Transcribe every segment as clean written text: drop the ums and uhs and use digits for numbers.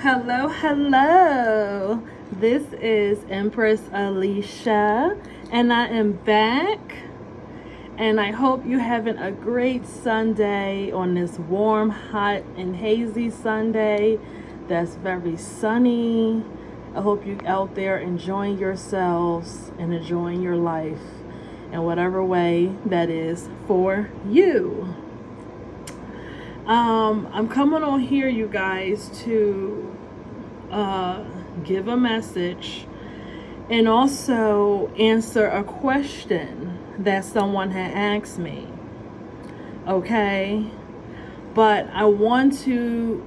Hello, hello. This is Empress Alicia, and I am back. And I hope you're having a great Sunday on this warm, hot, and hazy Sunday that's very sunny. I hope you're out there enjoying yourselves and enjoying your life in whatever way that is for you. I'm coming on here, you guys, to give a message and also answer a question that someone had asked me. Okay, but I want to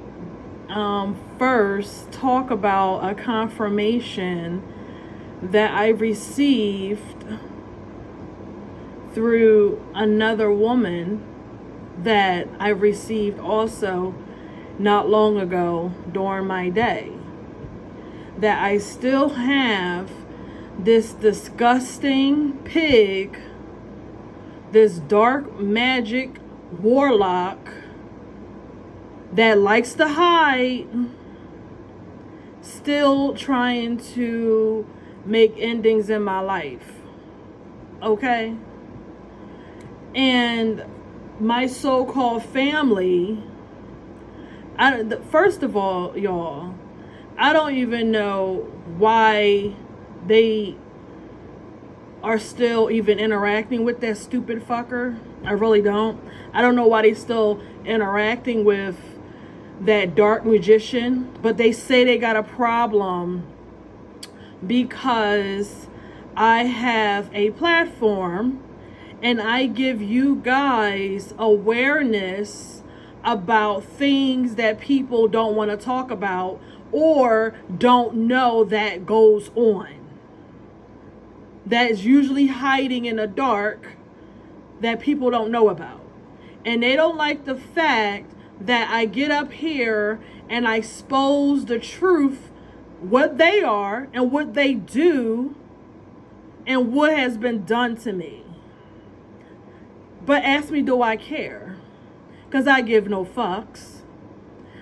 first talk about a confirmation that I received through another woman that I received also not long ago during my day. That I still have this disgusting pig, this dark magic warlock that likes to hide, still trying to make endings in my life. Okay? And my so-called family, first of all, y'all, I don't even know why they are still even interacting with that stupid fucker. I really don't. I don't know why they still interacting with that dark magician, but they say they got a problem because I have a platform and I give you guys awareness about things that people don't want to talk about or don't know that goes on. That is usually hiding in the dark that people don't know about. And they don't like the fact that I get up here and I expose the truth, what they are and what they do and what has been done to me. But ask me, do I care? Because I give no fucks.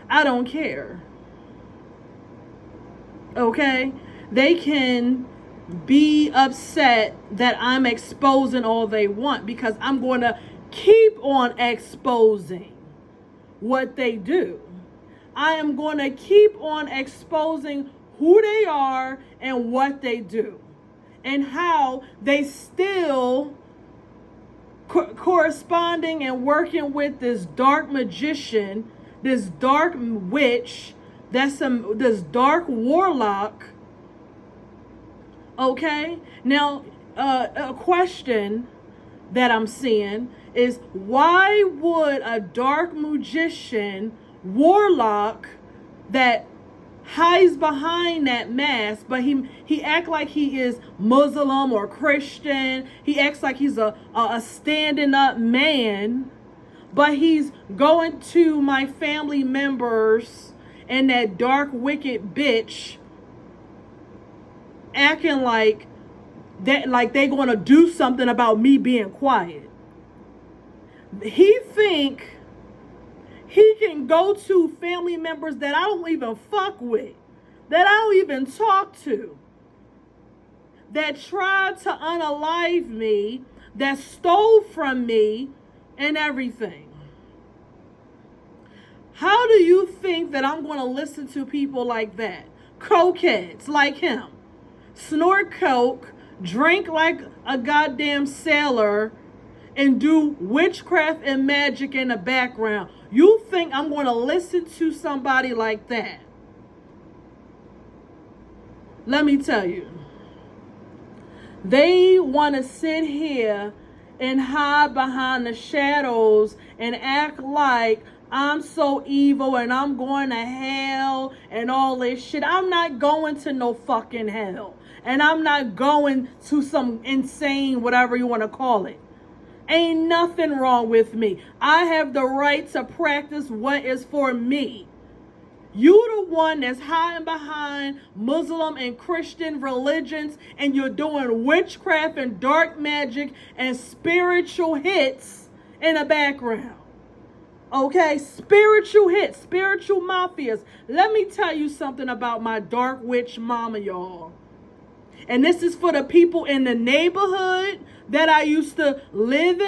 I don't care. Okay? They can be upset that I'm exposing all they want because I'm going to keep on exposing what they do. I am going to keep on exposing who they are and what they do and how they still corresponding and working with this dark magician, this dark witch, this dark warlock. Okay, now a question that I'm seeing is, why would a dark magician, warlock that hides behind that mask, but he act like he is Muslim or Christian, he acts like he's a standing up man, but he's going to my family members and that dark wicked bitch acting like that, like they gonna do something about me being quiet. He think he can go to family members that I don't even fuck with, that I don't even talk to, that tried to unalive me, that stole from me and everything. How do you think that I'm going to listen to people like that? Cokeheads like him. Snort coke, drink like a goddamn sailor, and do witchcraft and magic in the background. You think I'm going to listen to somebody like that? Let me tell you. They want to sit here and hide behind the shadows and act like I'm so evil and I'm going to hell and all this shit. I'm not going to no fucking hell. And I'm not going to some insane, whatever you want to call it. Ain't nothing wrong with me. I have the right to practice what is for me. You the one that's hiding behind Muslim and Christian religions and you're doing witchcraft and dark magic and spiritual hits in the background. Okay, spiritual hits, spiritual mafias. Let me tell you something about my dark witch mama, y'all. And this is for the people in the neighborhood that I used to live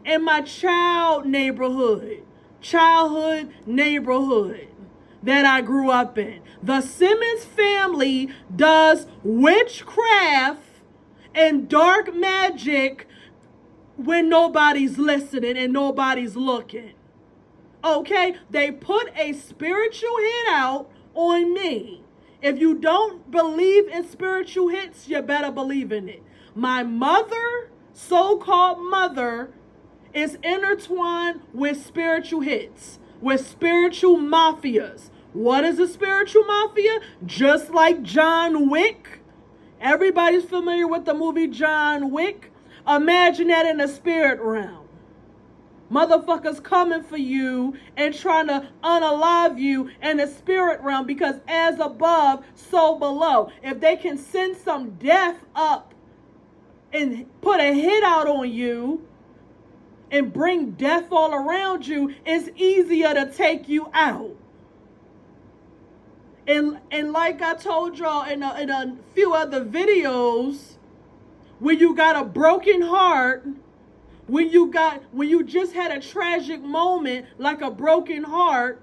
in my childhood neighborhood that I grew up in. The Simmons family does witchcraft and dark magic when nobody's listening and nobody's looking. Okay, they put a spiritual hit out on me. If you don't believe in spiritual hits, you better believe in it. My mother, so-called mother, is intertwined with spiritual hits, with spiritual mafias. What is a spiritual mafia? Just like John Wick. Everybody's familiar with the movie John Wick. Imagine that in the spirit realm. Motherfuckers coming for you and trying to unalive you in the spirit realm, because as above, so below. If they can send some death up and put a hit out on you and bring death all around you, it's easier to take you out. And like I told y'all in a few other videos, when you got a broken heart, when you just had a tragic moment like a broken heart,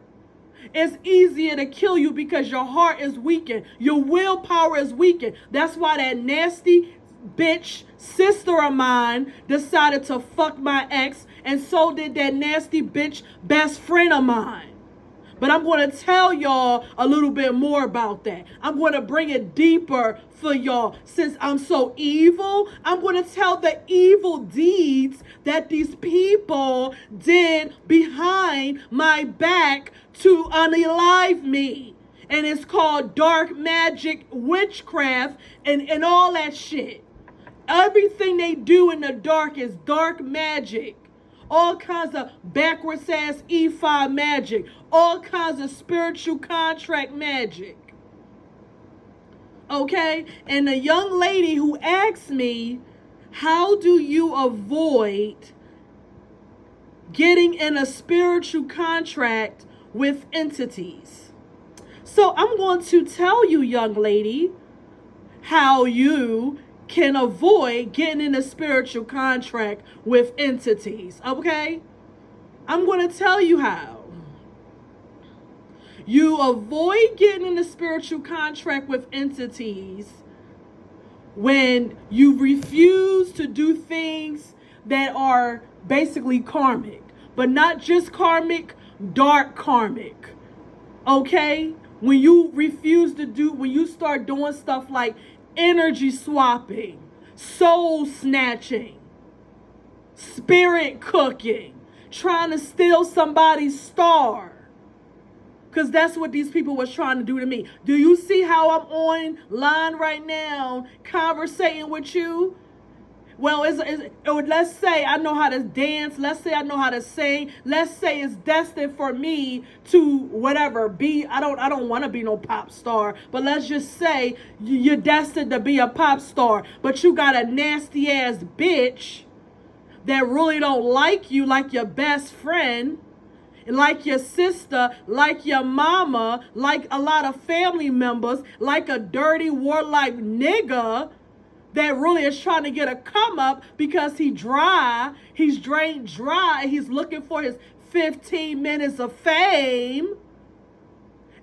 it's easier to kill you because your heart is weakened. Your willpower is weakened. That's why that nasty bitch sister of mine decided to fuck my ex, and so did that nasty bitch best friend of mine. But I'm going to tell y'all a little bit more about that. I'm going to bring it deeper for y'all. Since I'm so evil, I'm going to tell the evil deeds that these people did behind my back to unalive me. And it's called dark magic, witchcraft, and all that shit. Everything they do in the dark is dark magic. All kinds of backwards ass E5 magic. All kinds of spiritual contract magic. Okay? And the young lady who asked me, how do you avoid getting in a spiritual contract with entities? So I'm going to tell you, young lady, how you can avoid getting in a spiritual contract with entities, okay? I'm going to tell you how. You avoid getting in a spiritual contract with entities when you refuse to do things that are basically karmic, but not just karmic, dark karmic, okay? When you start doing stuff like energy swapping, soul snatching, spirit cooking, trying to steal somebody's star. Because that's what these people was trying to do to me. Do you see how I'm online right now conversating with you? Well, let's say I know how to dance. Let's say I know how to sing. Let's say it's destined for me to whatever be. I don't want to be no pop star, but let's just say you're destined to be a pop star. But you got a nasty ass bitch that really don't like you, like your best friend, like your sister, like your mama, like a lot of family members, like a dirty warlike nigga that really is trying to get a come up because he's drained dry, he's looking for his 15 minutes of fame.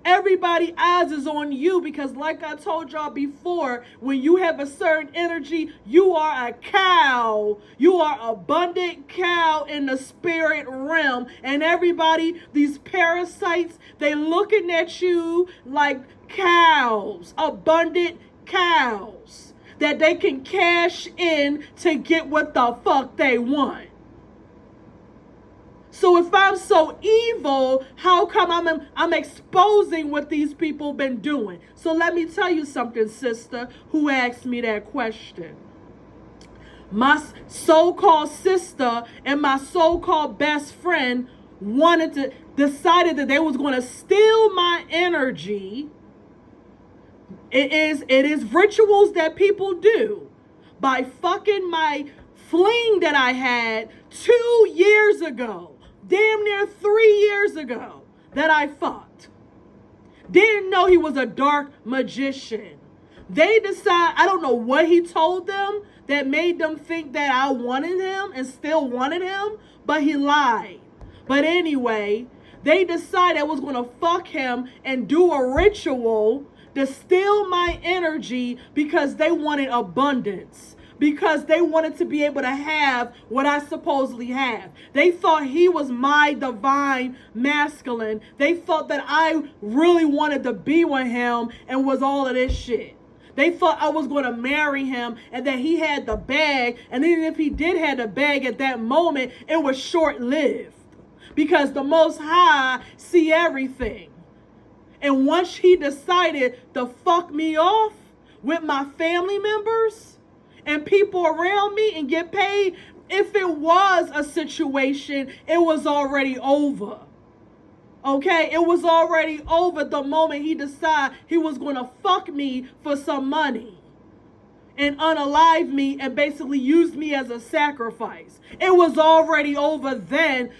Everybody's eyes is on you because, like I told y'all before, when you have a certain energy, you are a cow. You are abundant cow in the spirit realm. And everybody, these parasites, they looking at you like cows, abundant cows, that they can cash in to get what the fuck they want. So if I'm so evil, how come I'm exposing what these people been doing? So let me tell you something, sister, who asked me that question. My so-called sister and my so-called best friend decided that they was going to steal my energy. It is rituals that people do by fucking my fling that I had 2 years ago. damn near 3 years ago that I fucked. Didn't know he was a dark magician. They decide, I don't know what he told them that made them think that I wanted him and still wanted him, but he lied. But anyway, they decided I was going to fuck him and do a ritual to steal my energy because they wanted abundance. Because they wanted to be able to have what I supposedly have. They thought he was my divine masculine. They thought that I really wanted to be with him and was all of this shit. They thought I was going to marry him and that he had the bag. And even if he did have the bag at that moment, it was short-lived. Because the Most High see everything. And once he decided to fuck me off with my family members and people around me and get paid, if it was a situation, it was already over. Okay, it was already over the moment he decided he was going to fuck me for some money and unalive me and basically use me as a sacrifice. It was already over then,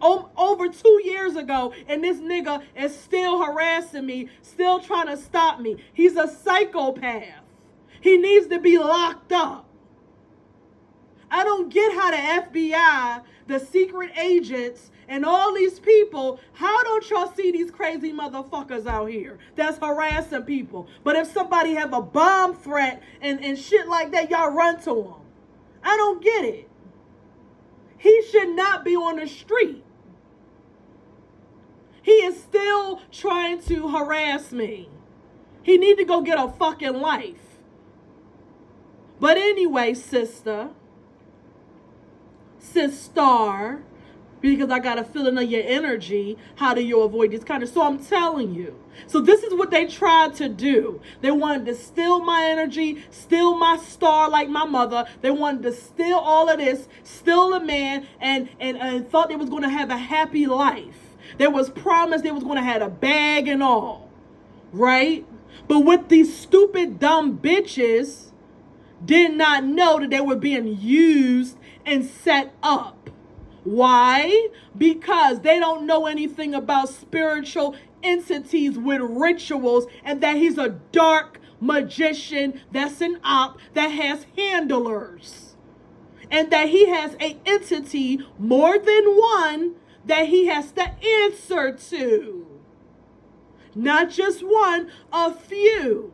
over 2 years ago, and this nigga is still harassing me, still trying to stop me. He's a psychopath. He needs to be locked up. I don't get how the FBI, the secret agents, and all these people, how don't y'all see these crazy motherfuckers out here that's harassing people? But if somebody have a bomb threat and shit like that, y'all run to them. I don't get it. He should not be on the street. He is still trying to harass me. He need to go get a fucking life. But anyway, sister, because I got a feeling of your energy, how do you avoid this kind of, so I'm telling you. So this is what they tried to do. They wanted to steal my energy, steal my star like my mother. They wanted to steal all of this, steal a man, and thought they was going to have a happy life. They was promised they was going to have a bag and all, right? But with these stupid, dumb bitches, did not know that they were being used and set up. Why? Because they don't know anything about spiritual entities with rituals and that he's a dark magician that's an op that has handlers. And that he has an entity, more than one, that he has to answer to. Not just one, a few.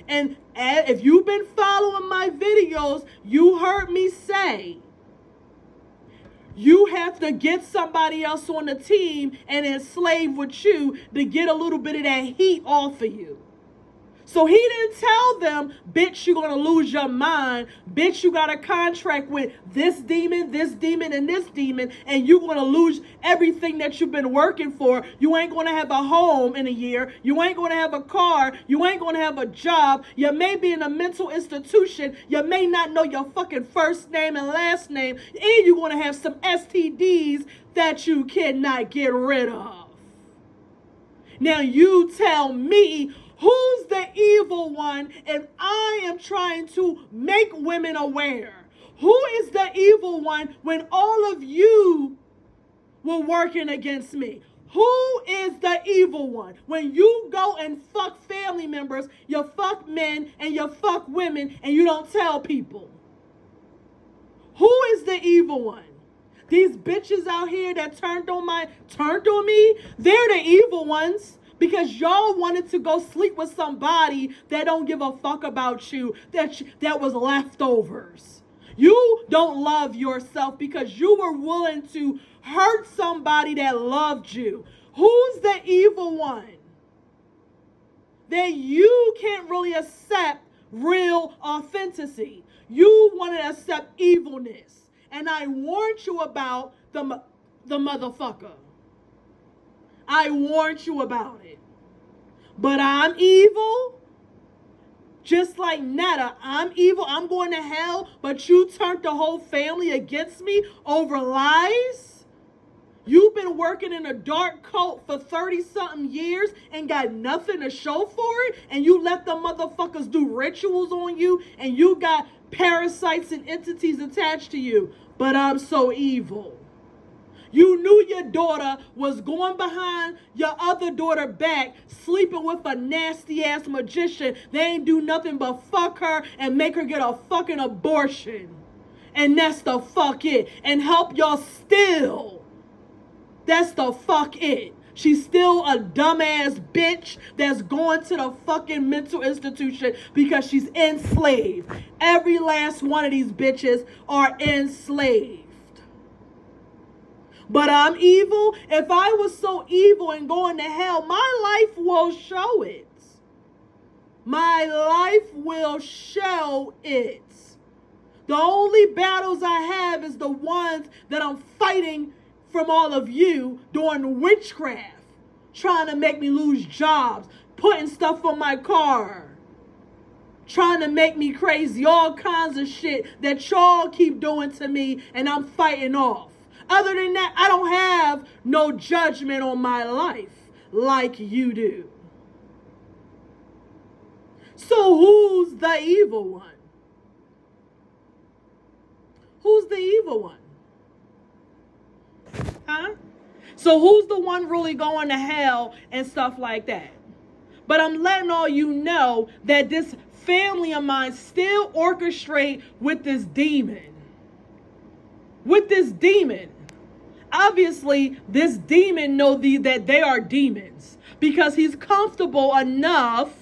And if you've been following my videos, you heard me say, you have to get somebody else on the team and enslave with you to get a little bit of that heat off of you. So he didn't tell them, bitch, you're going to lose your mind. Bitch, you got a contract with this demon, and this demon, and you're going to lose everything that you've been working for. You ain't going to have a home in a year. You ain't going to have a car. You ain't going to have a job. You may be in a mental institution. You may not know your fucking first name and last name. And you're going to have some STDs that you cannot get rid of. Now you tell me, who's the evil one? And I am trying to make women aware. Who is the evil one when all of you were working against me? Who is the evil one? When you go and fuck family members, you fuck men and you fuck women and you don't tell people. Who is the evil one? These bitches out here that turned on me, they're the evil ones. Because y'all wanted to go sleep with somebody that don't give a fuck about you, that was leftovers. You don't love yourself because you were willing to hurt somebody that loved you. Who's the evil one? That you can't really accept real authenticity. You want to accept evilness. And I warned you about the motherfucker. I warned you about it. But I'm evil. Just like Netta, I'm evil. I'm going to hell. But you turned the whole family against me over lies. You've been working in a dark cult for 30-something years and got nothing to show for it. And you let the motherfuckers do rituals on you. And you got parasites and entities attached to you. But I'm so evil. You knew your daughter was going behind your other daughter back, sleeping with a nasty ass magician. They ain't do nothing but fuck her and make her get a fucking abortion. And that's the fuck it. And help y'all still. That's the fuck it. She's still a dumbass bitch that's going to the fucking mental institution because she's enslaved. Every last one of these bitches are enslaved. But I'm evil. If I was so evil and going to hell, my life will show it. My life will show it. The only battles I have is the ones that I'm fighting from all of you doing witchcraft, trying to make me lose jobs, putting stuff on my car, trying to make me crazy, all kinds of shit that y'all keep doing to me and I'm fighting off. Other than that, I don't have no judgment on my life like you do. So who's the evil one? Who's the evil one? Huh? So who's the one really going to hell and stuff like that? But I'm letting all you know that this family of mine still orchestrate with this demon. With this demon. Obviously, this demon knows that they are demons because he's comfortable enough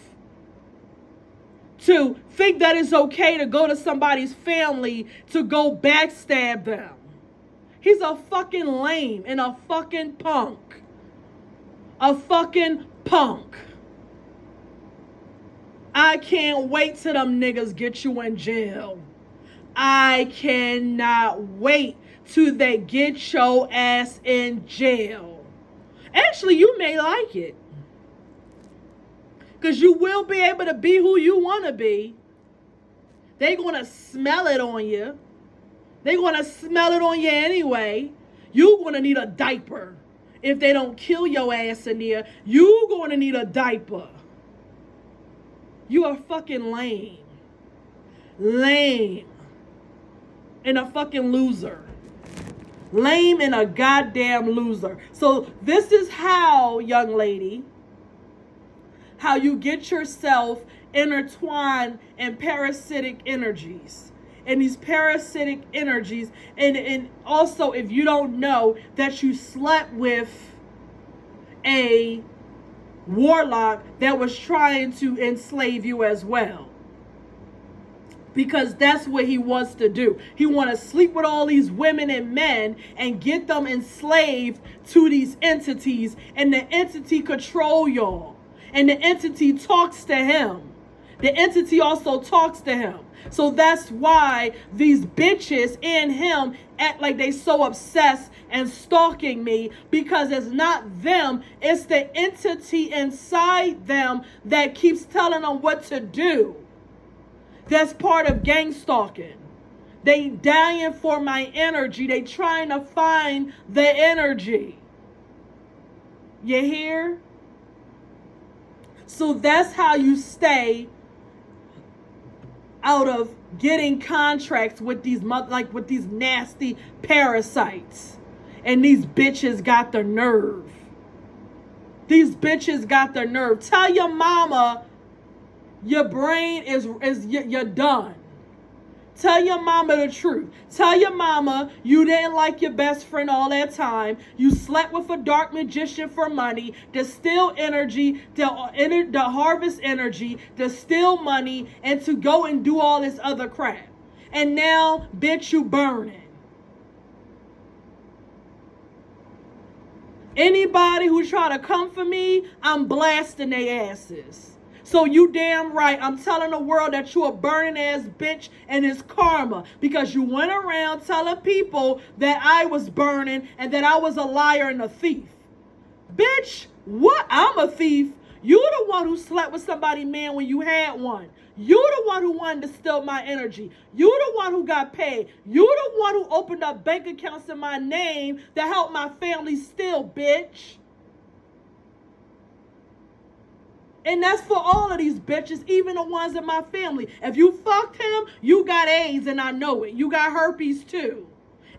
to think that it's okay to go to somebody's family to go backstab them. He's a fucking lame and a fucking punk. A fucking punk. I can't wait till them niggas get you in jail. I cannot wait till they get your ass in jail. Actually, you may like it. Because you will be able to be who you want to be. They're going to smell it on you. They're going to smell it on you anyway. You're going to need a diaper. If they don't kill your ass in there, you're going to need a diaper. You are fucking lame. Lame. And a fucking loser. Lame and a goddamn loser. So this is how, young lady, how you get yourself intertwined in parasitic energies. And these parasitic energies, and also if you don't know that you slept with a warlock that was trying to enslave you as well. Because that's what he wants to do. He wants to sleep with all these women and men and get them enslaved to these entities, and the entity control y'all. And the entity talks to him. The entity also talks to him. So that's why these bitches and him act like they so obsessed and stalking me, because it's not them, it's the entity inside them that keeps telling them what to do. That's part of gang stalking. They dying for my energy. They trying to find the energy. You hear? So that's how you stay out of getting contracts with these with these nasty parasites. And these bitches got the nerve. These bitches got the nerve. Tell your mama your brain you're done. Tell your mama the truth. Tell your mama you didn't like your best friend all that time. You slept with a dark magician for money, to steal energy, to harvest energy, to steal money, and to go and do all this other crap. And now, bitch, you burning. Anybody who try to come for me, I'm blasting their asses. So you damn right, I'm telling the world that you a burning ass bitch, and it's karma. Because you went around telling people that I was burning and that I was a liar and a thief. Bitch, what? I'm a thief. You the one who slept with somebody, man, when you had one. You the one who wanted to steal my energy. You the one who got paid. You the one who opened up bank accounts in my name to help my family steal, bitch. And that's for all of these bitches, even the ones in my family. If you fucked him, you got AIDS and I know it. You got herpes too.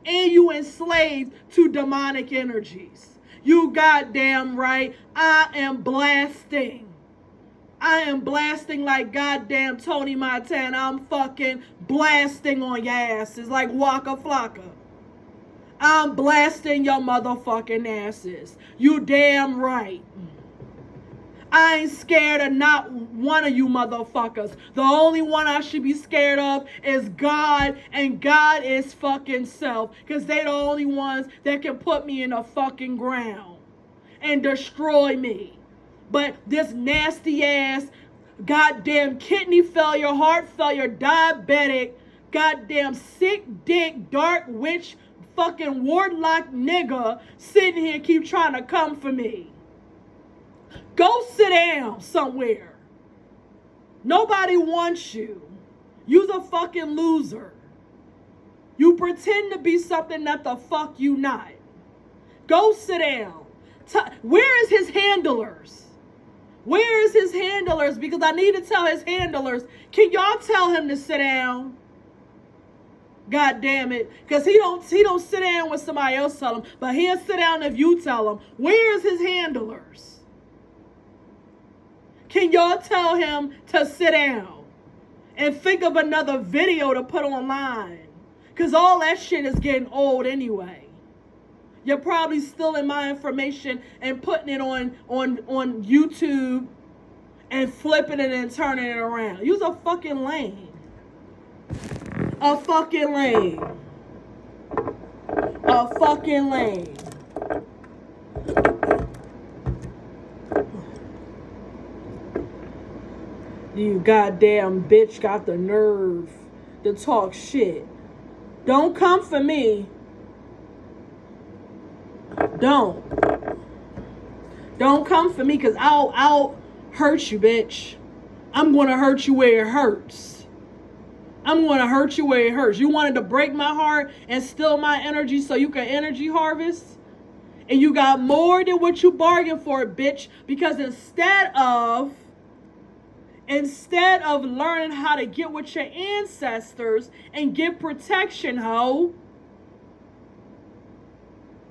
And you enslaved to demonic energies. You goddamn right. I am blasting. I am blasting like goddamn Tony Montana. I'm fucking blasting on your asses like Waka Flocka. I'm blasting your motherfucking asses. You damn right. I ain't scared of not one of you motherfuckers. The only one I should be scared of is God, and God is fucking self. Because they the only ones that can put me in the fucking ground and destroy me. But this nasty ass, goddamn kidney failure, heart failure, diabetic, goddamn sick dick, dark witch, fucking warlock nigga sitting here keep trying to come for me. Go sit down somewhere. Nobody wants you. You's a fucking loser. You pretend to be something that the fuck you not. Go sit down. Where is his handlers? Where is his handlers? Because I need to tell his handlers, can y'all tell him to sit down? God damn it. Because he don't sit down when somebody else tell him, but he'll sit down if you tell him. Where is his handlers? Can y'all tell him to sit down? And think of another video to put online. Because all that shit is getting old anyway. You're probably stealing my information and putting it on YouTube and flipping it and turning it around. You's a fucking lame. A fucking lame. A fucking lame. You goddamn bitch got the nerve to talk shit. Don't come for me. Don't come for me, because I'll hurt you, bitch. I'm going to hurt you where it hurts. I'm going to hurt you where it hurts. You wanted to break my heart and steal my energy so you can energy harvest? And you got more than what you bargained for, bitch. Because instead of learning how to get with your ancestors and get protection, hoe.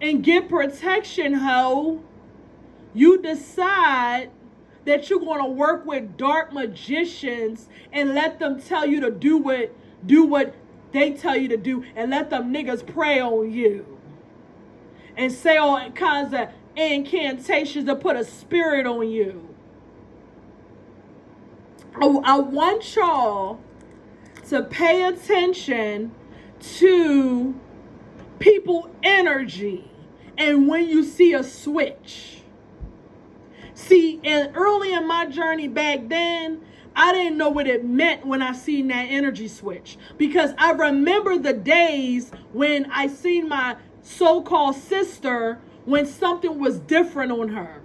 And get protection, hoe. You decide that you're going to work with dark magicians and let them tell you to do what they tell you to do, and let them niggas prey on you and say all kinds of incantations to put a spirit on you. I want y'all to pay attention to people energy and when you see a switch. See, and early in my journey back then, I didn't know what it meant when I seen that energy switch, because I remember the days when I seen my so-called sister when something was different on her.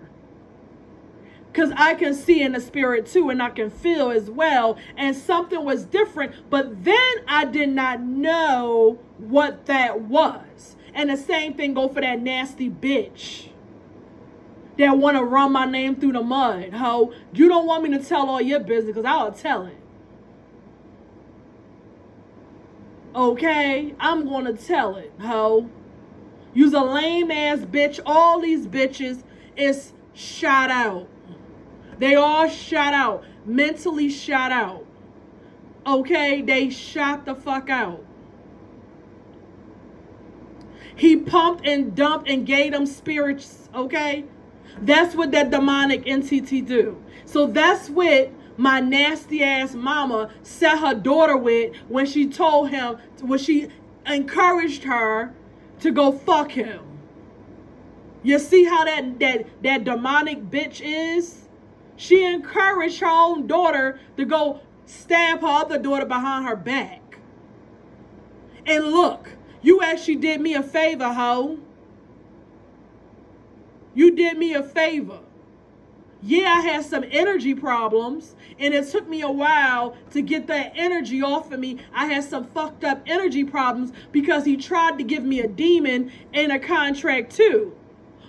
Because I can see in the spirit too, and I can feel as well. And something was different. But then I did not know what that was. And the same thing go for that nasty bitch that want to run my name through the mud, ho. You don't want me to tell all your business, because I'll tell it. Okay? I'm going to tell it, ho. You's a lame ass bitch. All these bitches is shot out. They all shot out. Mentally shot out. Okay? They shot the fuck out. He pumped and dumped and gave them spirits. Okay? That's what that demonic entity do. So that's what my nasty ass mama set her daughter with when she told him, when she encouraged her to go fuck him. You see how that demonic bitch is? She encouraged her own daughter to go stab her other daughter behind her back. And look, you actually did me a favor, ho. You did me a favor. Yeah, I had some energy problems, and it took me a while to get that energy off of me. I had some fucked up energy problems because he tried to give me a demon in a contract too.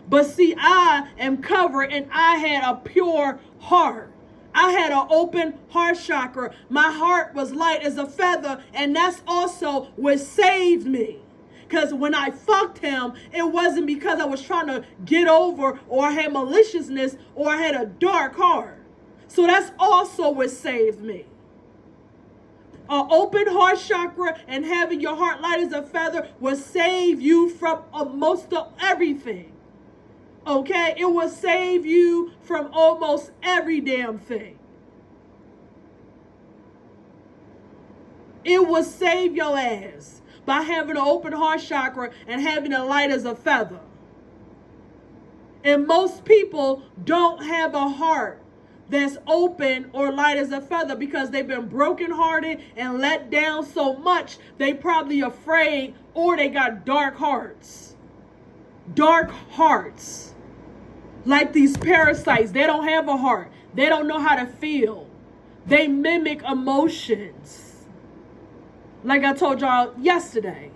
But see, I am covered, and I had a pure heart. I had an open heart chakra. My heart was light as a feather, and that's also what saved me. Because when I fucked him, it wasn't because I was trying to get over or I had maliciousness or I had a dark heart. So that's also what saved me. An open heart chakra and having your heart light as a feather will save you from most of everything. Okay? It will save you from almost every damn thing. It will save your ass by having an open heart chakra and having a light as a feather. And most people don't have a heart that's open or light as a feather because they've been brokenhearted and let down so much they probably afraid, or they got dark hearts. Dark hearts. Like these parasites, they don't have a heart. They don't know how to feel. They mimic emotions. Like I told y'all yesterday,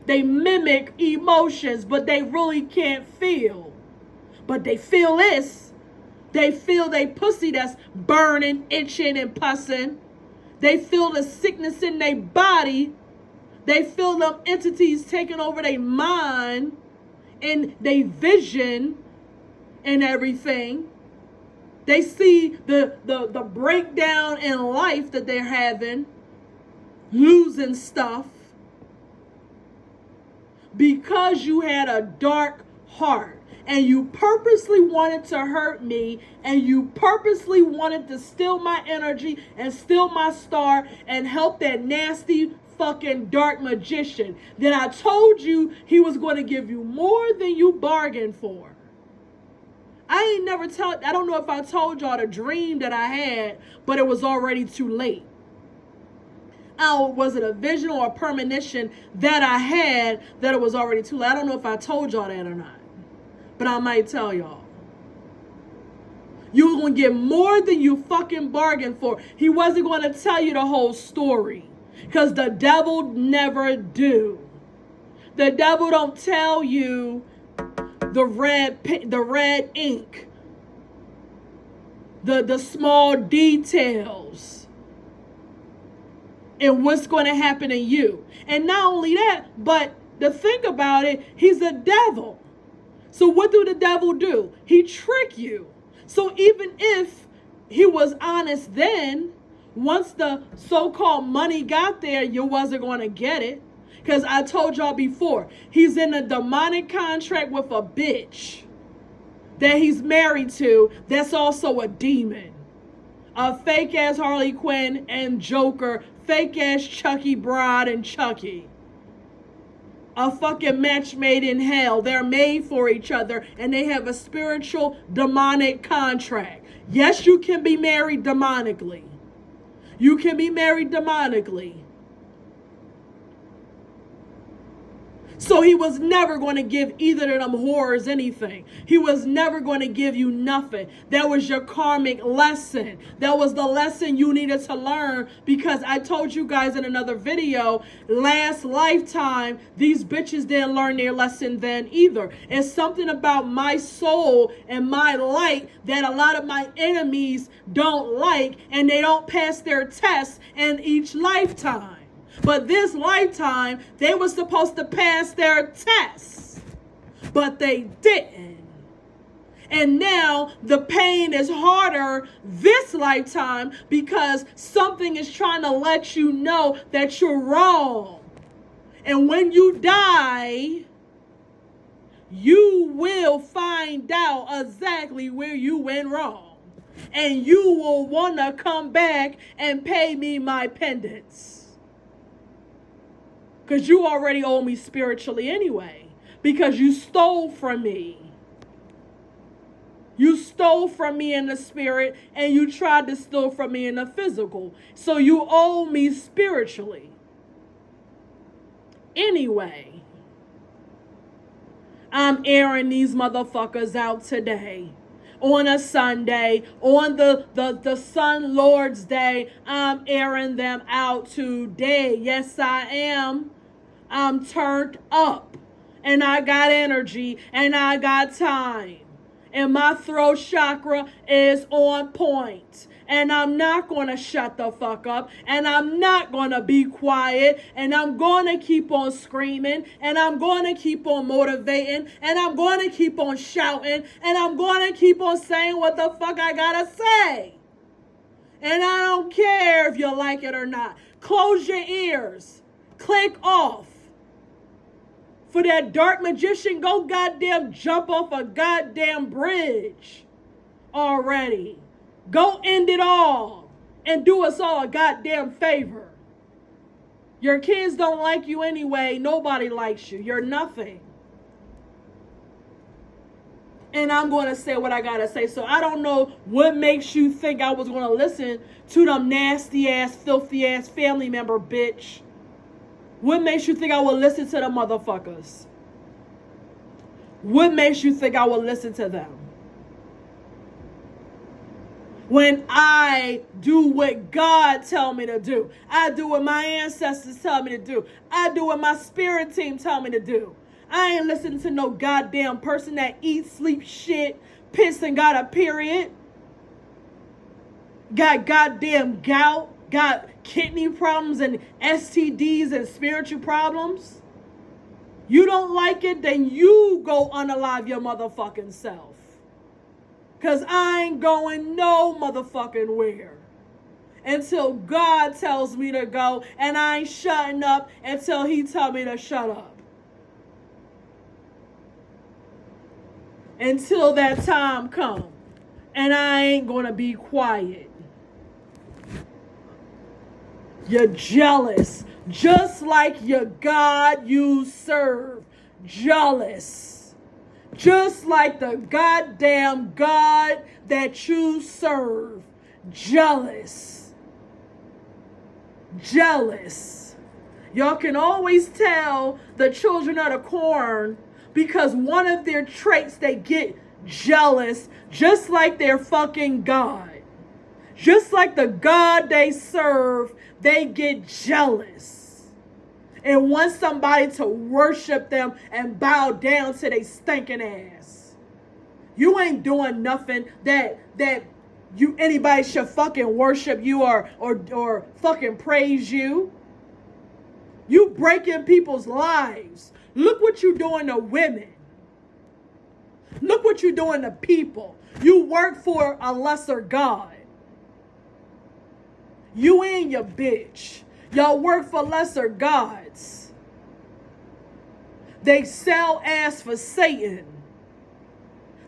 they mimic emotions, but they really can't feel. But they feel this. They feel they pussy that's burning, itching, and pussing. They feel the sickness in their body. They feel them entities taking over their mind and their vision and everything. They see the breakdown in life that they're having. Losing stuff because you had a dark heart and you purposely wanted to hurt me and you purposely wanted to steal my energy and steal my star and help that nasty fucking dark magician that I told you he was going to give you more than you bargained for. I don't know if I told y'all the dream that I had, but it was already too late. Was it a vision or a premonition that I had that it was already too late? I don't know if I told y'all that or not, but I might tell y'all. You were going to get more than you fucking bargained for. He wasn't going to tell you the whole story because the devil never do. The devil don't tell you the red ink, the small details. And what's going to happen to you. And not only that, but the thing about it, he's a devil. So what do the devil do? He trick you. So even if he was honest then, once the so-called money got there, you wasn't going to get it. Because I told y'all before, he's in a demonic contract with a bitch that he's married to that's also a demon. A fake-ass Harley Quinn and Joker, fake-ass Chucky Bride and Chucky. A fucking match made in hell. They're made for each other and they have a spiritual demonic contract. Yes, you can be married demonically. You can be married demonically. So he was never going to give either of them whores anything. He was never going to give you nothing. That was your karmic lesson. That was the lesson you needed to learn, because I told you guys in another video, last lifetime, these bitches didn't learn their lesson then either. It's something about my soul and my light that a lot of my enemies don't like, and they don't pass their tests in each lifetime. But this lifetime, they were supposed to pass their tests, but they didn't. And now the pain is harder this lifetime because something is trying to let you know that you're wrong. And when you die, you will find out exactly where you went wrong. And you will want to come back and pay me my pendants. Because you already owe me spiritually anyway. Because you stole from me. You stole from me in the spirit and you tried to steal from me in the physical. So you owe me spiritually. Anyway, I'm airing these motherfuckers out today. On a Sunday, on the Sun Lord's Day, I'm airing them out today. Yes, I am. I'm turned up. And I got energy. And I got time. And my throat chakra is on point. And I'm not going to shut the fuck up. And I'm not going to be quiet. And I'm going to keep on screaming. And I'm going to keep on motivating. And I'm going to keep on shouting. And I'm going to keep on saying what the fuck I gotta say. And I don't care if you like it or not. Close your ears. Click off. For that dark magician, go goddamn jump off a goddamn bridge already. Go end it all and do us all a goddamn favor. Your kids don't like you anyway. Nobody likes you. You're nothing. And I'm going to say what I got to say. So I don't know what makes you think I was going to listen to them nasty ass, filthy ass family member bitch. What makes you think I will listen to the motherfuckers? What makes you think I will listen to them? When I do what God tell me to do. I do what my ancestors tell me to do. I do what my spirit team tell me to do. I ain't listening to no goddamn person that eats, sleep, shit, piss, and got a period. Got goddamn gout. Got kidney problems and STDs and spiritual problems. You don't like it, then you go unalive your motherfucking self. Because I ain't going no motherfucking where until God tells me to go, and I ain't shutting up until he tell me to shut up. Until that time come. And I ain't going to be quiet. You're jealous, just like your God you serve. Jealous. Just like the goddamn God that you serve. Jealous. Jealous. Y'all can always tell the children of the corn because one of their traits, they get jealous, just like their fucking God. Just like the God they serve, they get jealous and want somebody to worship them and bow down to their stinking ass. You ain't doing nothing that you anybody should fucking worship you or fucking praise you. You breaking people's lives. Look what you doing to women. Look what you doing to people. You work for a lesser God. You and your bitch. Y'all work for lesser gods. They sell ass for Satan.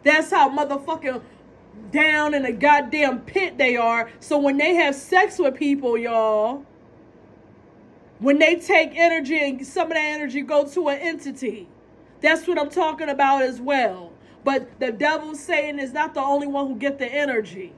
That's how motherfucking down in the goddamn pit they are. So when they have sex with people, y'all, when they take energy and some of that energy go to an entity, that's what I'm talking about as well. But the devil, Satan, is not the only one who get the energy.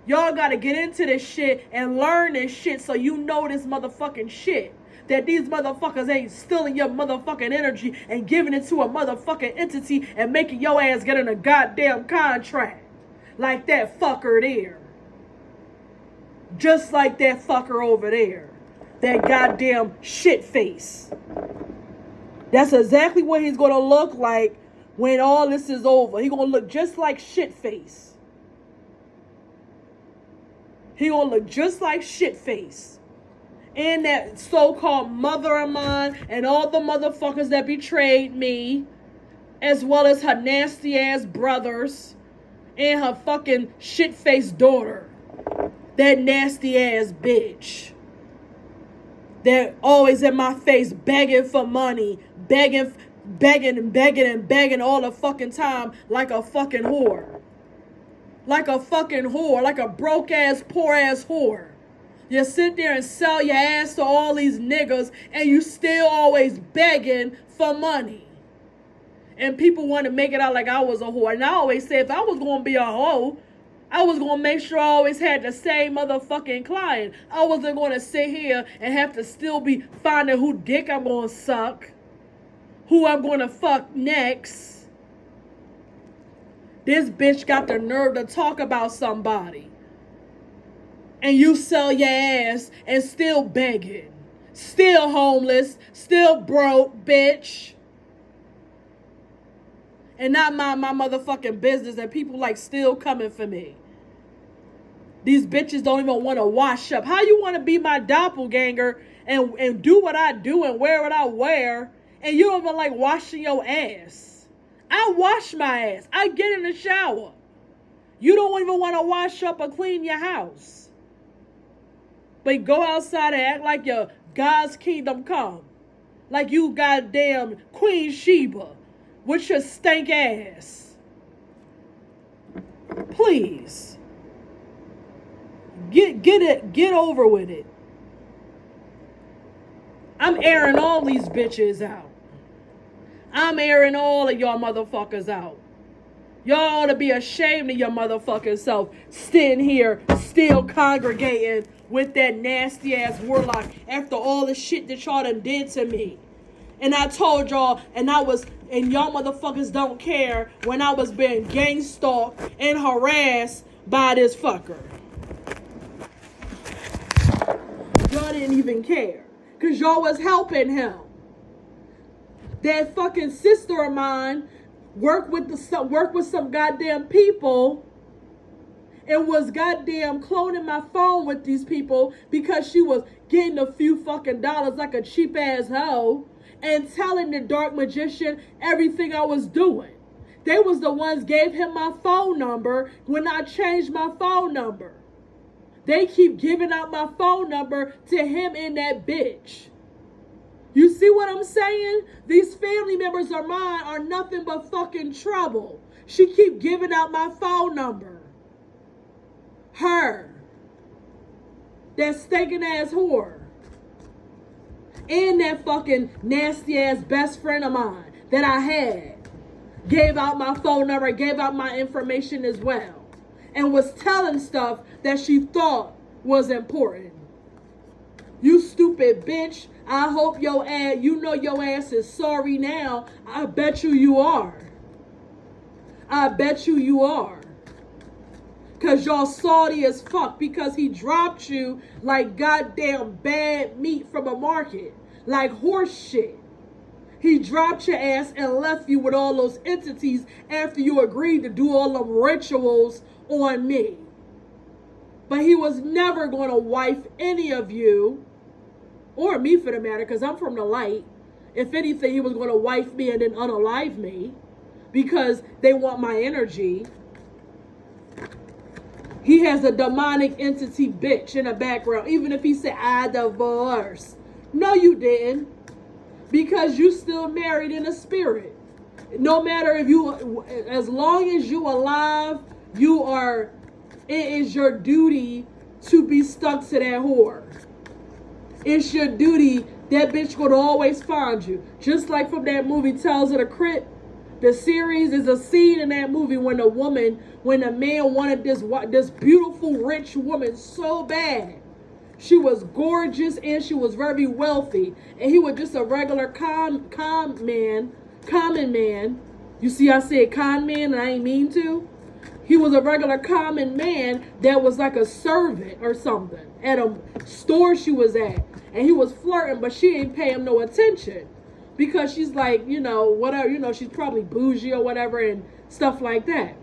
Y'all got to get into this shit and learn this shit so you know this motherfucking shit. That these motherfuckers ain't stealing your motherfucking energy and giving it to a motherfucking entity and making your ass get in a goddamn contract. Like that fucker there. Just like that fucker over there. That goddamn shit face. That's exactly what he's going to look like when all this is over. He's going to look just like shit face. He gonna look just like shitface. And that so-called mother of mine and all the motherfuckers that betrayed me, as well as her nasty ass brothers and her fucking shit-faced daughter. That nasty ass bitch. That always in my face begging for money, begging all the fucking time like a fucking whore. Like a fucking whore. Like a broke ass, poor ass whore. You sit there and sell your ass to all these niggas and you still always begging for money. And people want to make it out like I was a whore. And I always say if I was going to be a hoe, I was going to make sure I always had the same motherfucking client. I wasn't going to sit here and have to still be finding who dick I'm going to suck. Who I'm going to fuck next. This bitch got the nerve to talk about somebody. And you sell your ass and still begging. Still homeless. Still broke, bitch. and not my motherfucking business, and people like still coming for me. These bitches don't even want to wash up. How you want to be my doppelganger and do what I do and wear what I wear, and you don't even like washing your ass? I wash my ass. I get in the shower. You don't even want to wash up or clean your house. But go outside and act like your God's kingdom come. Like you goddamn Queen Sheba with your stank ass. Please. Get over with it. I'm airing all these bitches out. I'm airing all of y'all motherfuckers out. Y'all ought to be ashamed of your motherfucking self. Sitting here, still congregating with that nasty ass warlock after all the shit that y'all done did to me. And I told y'all, and y'all motherfuckers don't care when I was being gang stalked and harassed by this fucker. Y'all didn't even care. Because y'all was helping him. That fucking sister of mine worked with some goddamn people and was goddamn cloning my phone with these people because she was getting a few fucking dollars like a cheap ass hoe and telling the dark magician everything I was doing. They was the ones gave him my phone number when I changed my phone number. They keep giving out my phone number to him and that bitch. You see what I'm saying? These family members of mine are nothing but fucking trouble. She keep giving out my phone number. Her. That stinking ass whore. And that fucking nasty ass best friend of mine that I had. Gave out my phone number, gave out my information as well. And was telling stuff that she thought was important. You stupid bitch. I hope your ass, you know your ass is sorry now. I bet you are. I bet you are. Because y'all salty as fuck because he dropped you like goddamn bad meat from a market. Like horse shit. He dropped your ass and left you with all those entities after you agreed to do all them rituals on me. But he was never going to wife any of you. Or me for the matter, because I'm from the light. If anything, he was going to wife me and then unalive me. Because they want my energy. He has a demonic entity bitch in the background. Even if he said, I divorced. No, you didn't. Because you still married in a spirit. No matter if you, as long as you alive, it is your duty to be stuck to that whore. It's your duty. That bitch gonna always find you. Just like from that movie Tales of the Crypt. The series is a scene in that movie when the man wanted this beautiful rich woman so bad. She was gorgeous and she was very wealthy. And he was just a regular common man. You see I said con man and I ain't mean to? He was a regular common man that was like a servant or something at a store she was at. And he was flirting, but she didn't pay him no attention. Because she's like, whatever, she's probably bougie or whatever and stuff like that.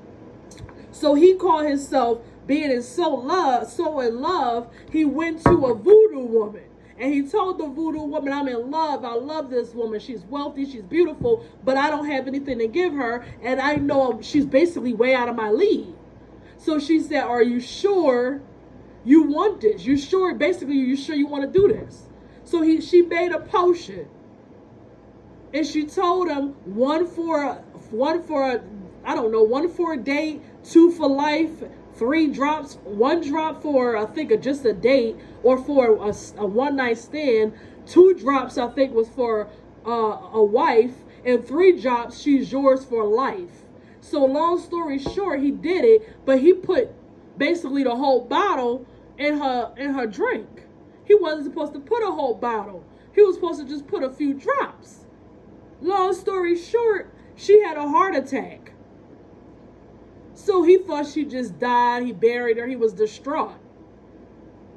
So he called himself being so in love, he went to a voodoo woman. And he told the voodoo woman, I'm in love. I love this woman. She's wealthy. She's beautiful. But I don't have anything to give her. And I know she's basically way out of my league. So she said, are you sure you want this? You sure you want to do this? So she made a potion. And she told him one for a date, 2 for life, 3 drops, 1 drop for, I think, just a date or for a one night stand. 2 drops, I think, was for a wife, and 3 drops, she's yours for life. So long story short, he did it, but he put basically the whole bottle in her drink. He wasn't supposed to put a whole bottle. He was supposed to just put a few drops. Long story short, she had a heart attack. So he thought she just died. He buried her. He was distraught.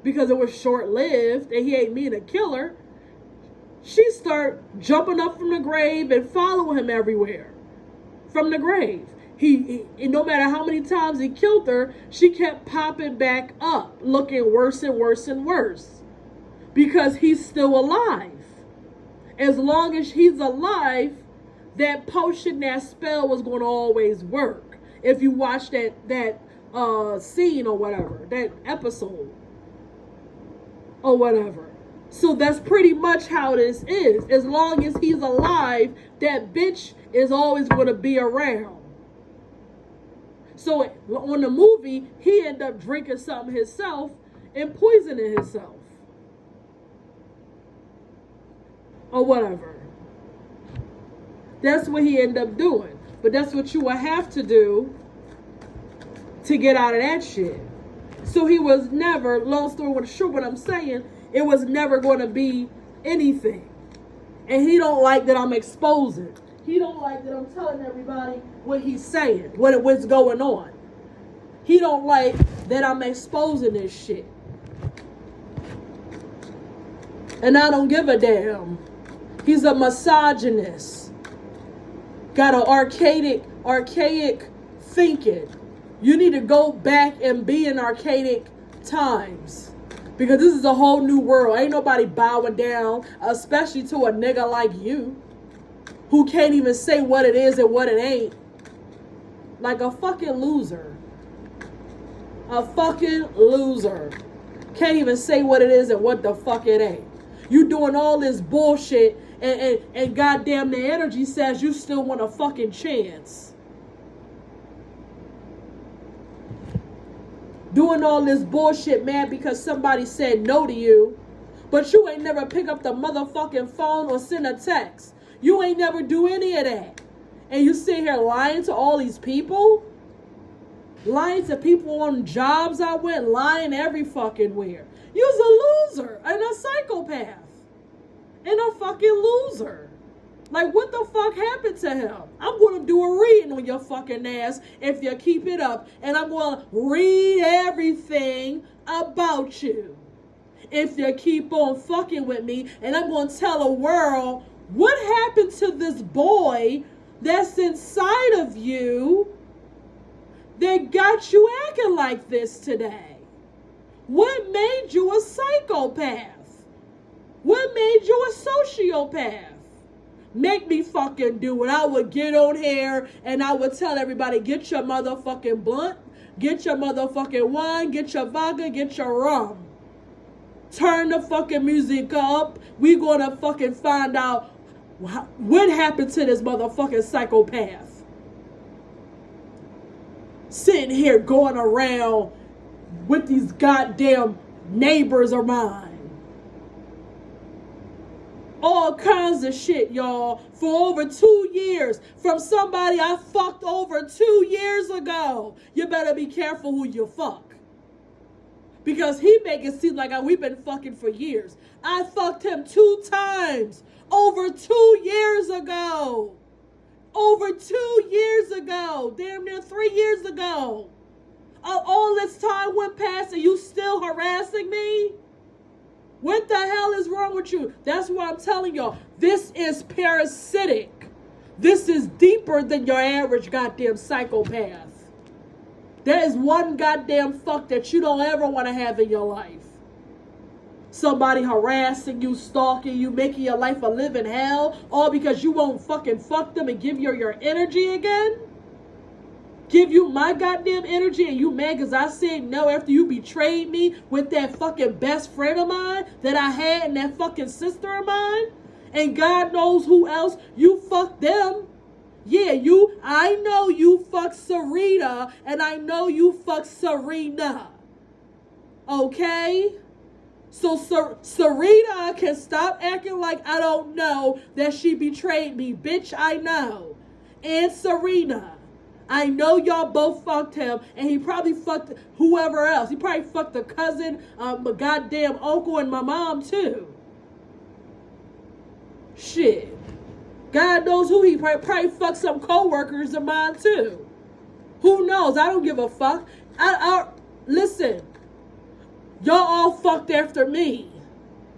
Because it was short-lived and he ain't mean to kill her. She started jumping up from the grave and following him everywhere. from the grave. And no matter how many times he killed her, she kept popping back up, looking worse and worse and worse. Because he's still alive. As long as he's alive, that potion, that spell was going to always work. If you watch that scene or whatever, that episode or whatever. So that's pretty much how this is. As long as he's alive, that bitch is always going to be around. So on the movie, he ended up drinking something himself and poisoning himself. Or whatever. That's what he ended up doing. But that's what you will have to do to get out of that shit. So he was never, long story short, what I'm saying, it was never going to be anything. And he don't like that I'm exposing. He don't like that I'm telling everybody what he's saying, what's going on. He don't like that I'm exposing this shit. And I don't give a damn. He's a misogynist. Got an archaic thinking. You need to go back and be in archaic times. Because this is a whole new world. Ain't nobody bowing down, especially to a nigga like you, who can't even say what it is and what it ain't. Like a fucking loser. A fucking loser. Can't even say what it is and what the fuck it ain't. You doing all this bullshit and goddamn the energy says you still want a fucking chance. Doing all this bullshit, man, because somebody said no to you. But you ain't never pick up the motherfucking phone or send a text. You ain't never do any of that. And you sit here lying to all these people? Lying to people on jobs I went, lying every fucking where. You's a loser and a psychopath. And a fucking loser. Like, what the fuck happened to him? I'm going to do a reading on your fucking ass if you keep it up. And I'm going to read everything about you. If you keep on fucking with me. And I'm going to tell the world what happened to this boy that's inside of you that got you acting like this today. What made you a psychopath? What made you a sociopath? Make me fucking do it. I would get on here and I would tell everybody, get your motherfucking blunt, get your motherfucking wine, get your vodka, get your rum. Turn the fucking music up. We gonna fucking find out what happened to this motherfucking psychopath. Sitting here going around with these goddamn neighbors of mine. All kinds of shit, y'all, for over 2 years. From somebody I fucked over 2 years ago. You better be careful who you fuck. Because he make it seem like we've been fucking for years. I fucked him 2 times. Over 2 years ago. Over 2 years ago. Damn near 3 years ago. All this time went past and you still harassing me? What the hell is wrong with you? That's what I'm telling y'all. This is parasitic. This is deeper than your average goddamn psychopath. There is one goddamn fuck that you don't ever want to have in your life. Somebody harassing you, stalking you, making your life a living hell, all because you won't fucking fuck them and give your energy again? Give you my goddamn energy and you mad because I said no after you betrayed me with that fucking best friend of mine that I had and that fucking sister of mine? And God knows who else. You fucked them. Yeah, I know you fucked Sarita and I know you fucked Serena. Okay? So Sarita can stop acting like I don't know that she betrayed me. Bitch, I know. And Serena. I know y'all both fucked him, and he probably fucked whoever else. He probably fucked the cousin, my goddamn uncle, and my mom, too. Shit. God knows who he probably fucked some co-workers of mine, too. Who knows? I don't give a fuck. Listen. Y'all all fucked after me.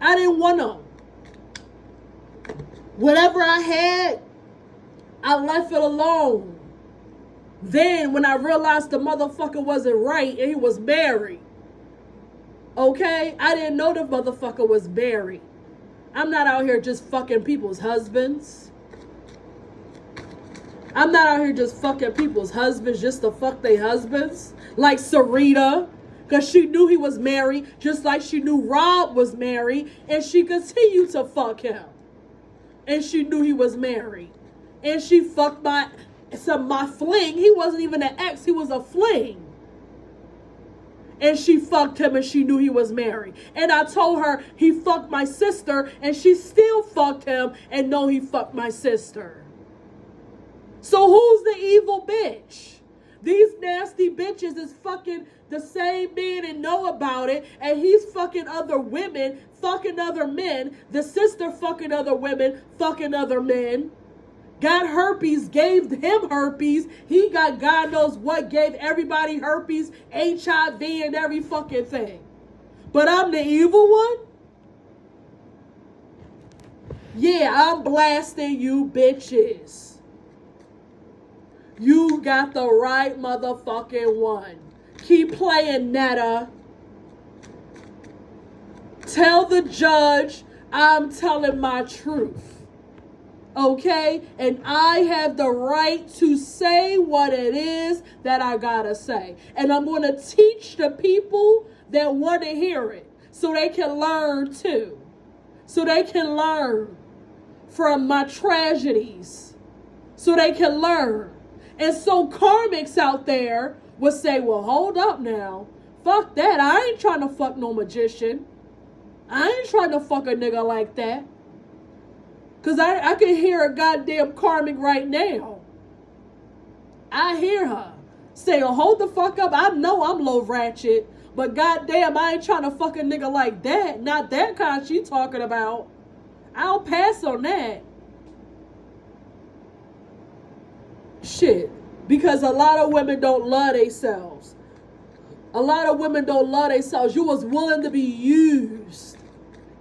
I didn't want them. Whatever I had, I left it alone. Then when I realized the motherfucker wasn't right and he was married, okay? I didn't know the motherfucker was married. I'm not out here just fucking people's husbands. I'm not out here just fucking people's husbands just to fuck their husbands. Like Sarita, because she knew he was married, just like she knew Rob was married, and she continued to fuck him. And she knew he was married. And she fucked my fling. He wasn't even an ex, he was a fling. And she fucked him and she knew he was married. And I told her he fucked my sister and she still fucked him and know he fucked my sister. So who's the evil bitch? These nasty bitches is fucking the same man and know about it, and he's fucking other women, fucking other men. The sister fucking other women, fucking other men. Got herpes, gave him herpes. He got God knows what, gave everybody herpes, HIV, and every fucking thing. But I'm the evil one? Yeah, I'm blasting you bitches. You got the right motherfucking one. Keep playing, Netta. Tell the judge I'm telling my truth. Okay? And I have the right to say what it is that I gotta say. And I'm going to teach the people that want to hear it so they can learn too. So they can learn from my tragedies. So they can learn. And so karmics out there would say, well, hold up now. Fuck that. I ain't trying to fuck no magician. I ain't trying to fuck a nigga like that. Because I can hear a goddamn karmic right now. I hear her say, oh, hold the fuck up. I know I'm low ratchet. But goddamn, I ain't trying to fuck a nigga like that. Not that kind she talking about. I'll pass on that. Shit. Because a lot of women don't love themselves. A lot of women don't love themselves. You was willing to be used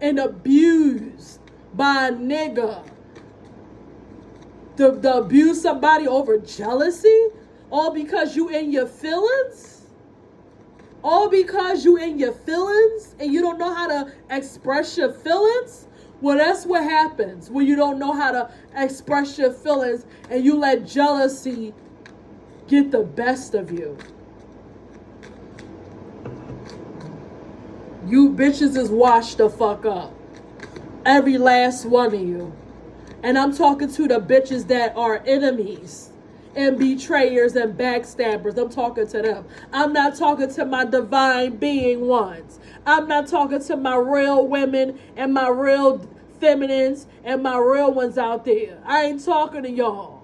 and abused by a nigga. To abuse somebody over jealousy? All because you in your feelings? All because you in your feelings and you don't know how to express your feelings? Well, that's what happens when you don't know how to express your feelings and you let jealousy get the best of you. You bitches is washed the fuck up. Every last one of you. And I'm talking to the bitches that are enemies and betrayers and backstabbers. I'm talking to them. I'm not talking to my divine being ones. I'm not talking to my real women and my real feminines and my real ones out there. I ain't talking to y'all.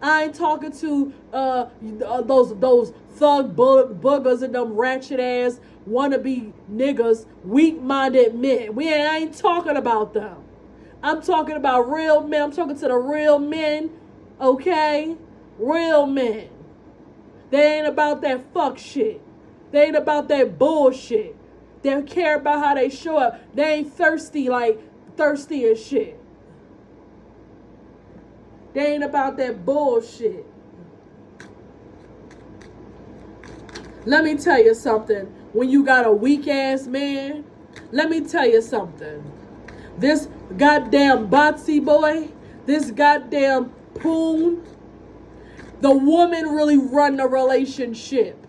I ain't talking to those thug boogers and them ratchet ass wannabe niggas, weak-minded men. I ain't talking about them. I'm talking about real men. I'm talking to the real men, okay? Real men. They ain't about that fuck shit. They ain't about that bullshit. They care about how they show up. They ain't thirsty as shit. They ain't about that bullshit. Let me tell you something. When you got a weak ass man, let me tell you something. This goddamn Botsy boy, this goddamn poon, the woman really run the relationship.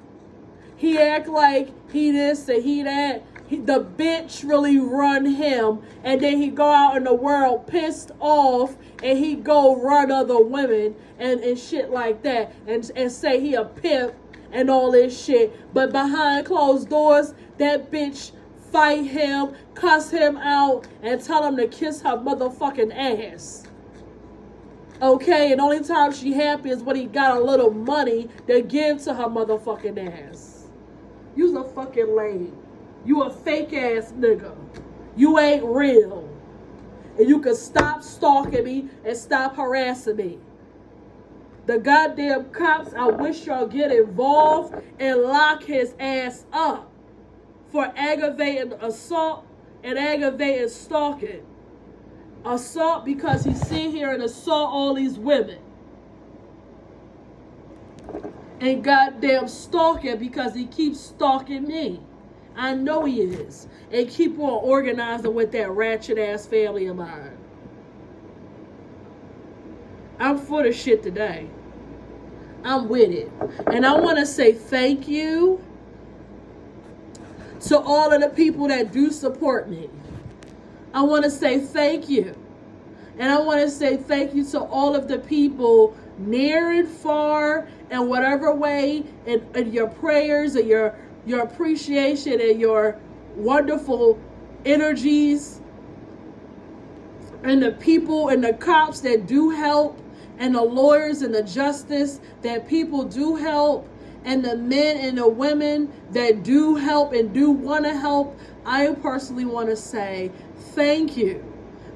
He act like he this and he that. The bitch really run him, and then he go out in the world pissed off and he go run other women and shit like that and say he a pimp and all this shit. But behind closed doors, that bitch fight him, cuss him out, and tell him to kiss her motherfucking ass. Okay, and only time she happy is when he got a little money to give to her motherfucking ass. You's a fucking lame. You a fake ass nigga. You ain't real. And you can stop stalking me and stop harassing me. The goddamn cops, I wish y'all get involved and lock his ass up for aggravated assault and aggravated stalking. Assault because he's sitting here and assault all these women. and goddamn stalking because he keeps stalking me. I know he is. And keep on organizing with that ratchet ass family of mine. I'm for the shit today. I'm with it. And I want to say thank you to all of the people that do support me. I want to say thank you. And I want to say thank you to all of the people near and far and whatever way, and your prayers and your appreciation and your wonderful energies, and the people and the cops that do help, and the lawyers and the justice that people do help, and the men and the women that do help and do want to help. I personally want to say thank you,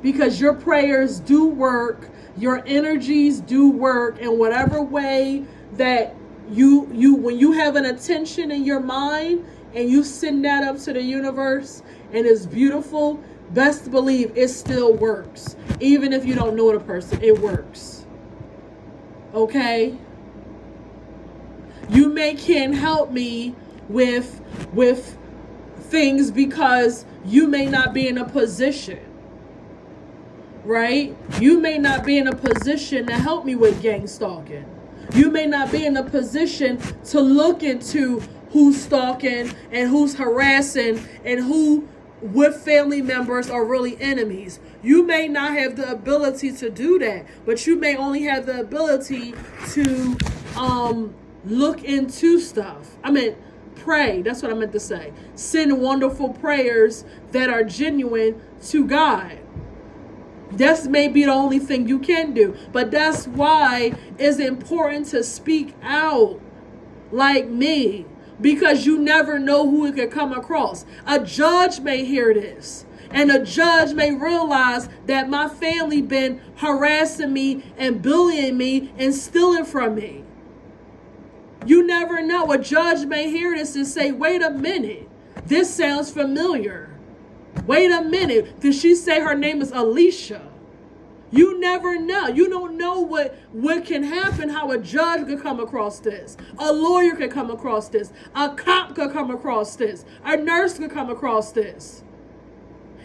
because your prayers do work, your energies do work in whatever way that you when you have an intention in your mind and you send that up to the universe and it's beautiful, best believe it still works. Even if you don't know the person, it works. Okay? You can't help me with things because you may not be in a position. Right? You may not be in a position to help me with gang stalking. You may not be in a position to look into who's stalking and who's harassing and who with family members are really enemies. You may not have the ability to do that, but you may only have the ability to look into stuff. I mean, pray. That's what I meant to say. Send wonderful prayers that are genuine to God. That's maybe the only thing you can do. But that's why it's important to speak out like me. Because you never know who it could come across. A judge may hear this. And a judge may realize that my family been harassing me and bullying me and stealing from me. You never know. A judge may hear this and say, wait a minute. This sounds familiar. Wait a minute. Did she say her name is Alicia? You never know. You don't know what can happen, how a judge could come across this. A lawyer could come across this. A cop could come across this. A nurse could come across this.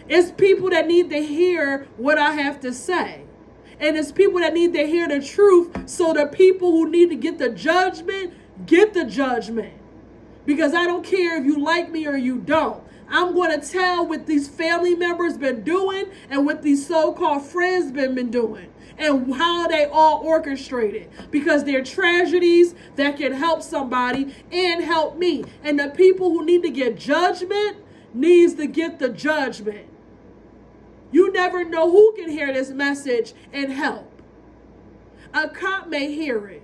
It's people that need to hear what I have to say. And it's people that need to hear the truth, so the people who need to get the judgment, get the judgment. Because I don't care if you like me or you don't. I'm going to tell what these family members been doing and what these so-called friends been doing and how they all orchestrated, because they're tragedies that can help somebody and help me. And the people who need to get judgment needs to get the judgment. You never know who can hear this message and help. A cop may hear it.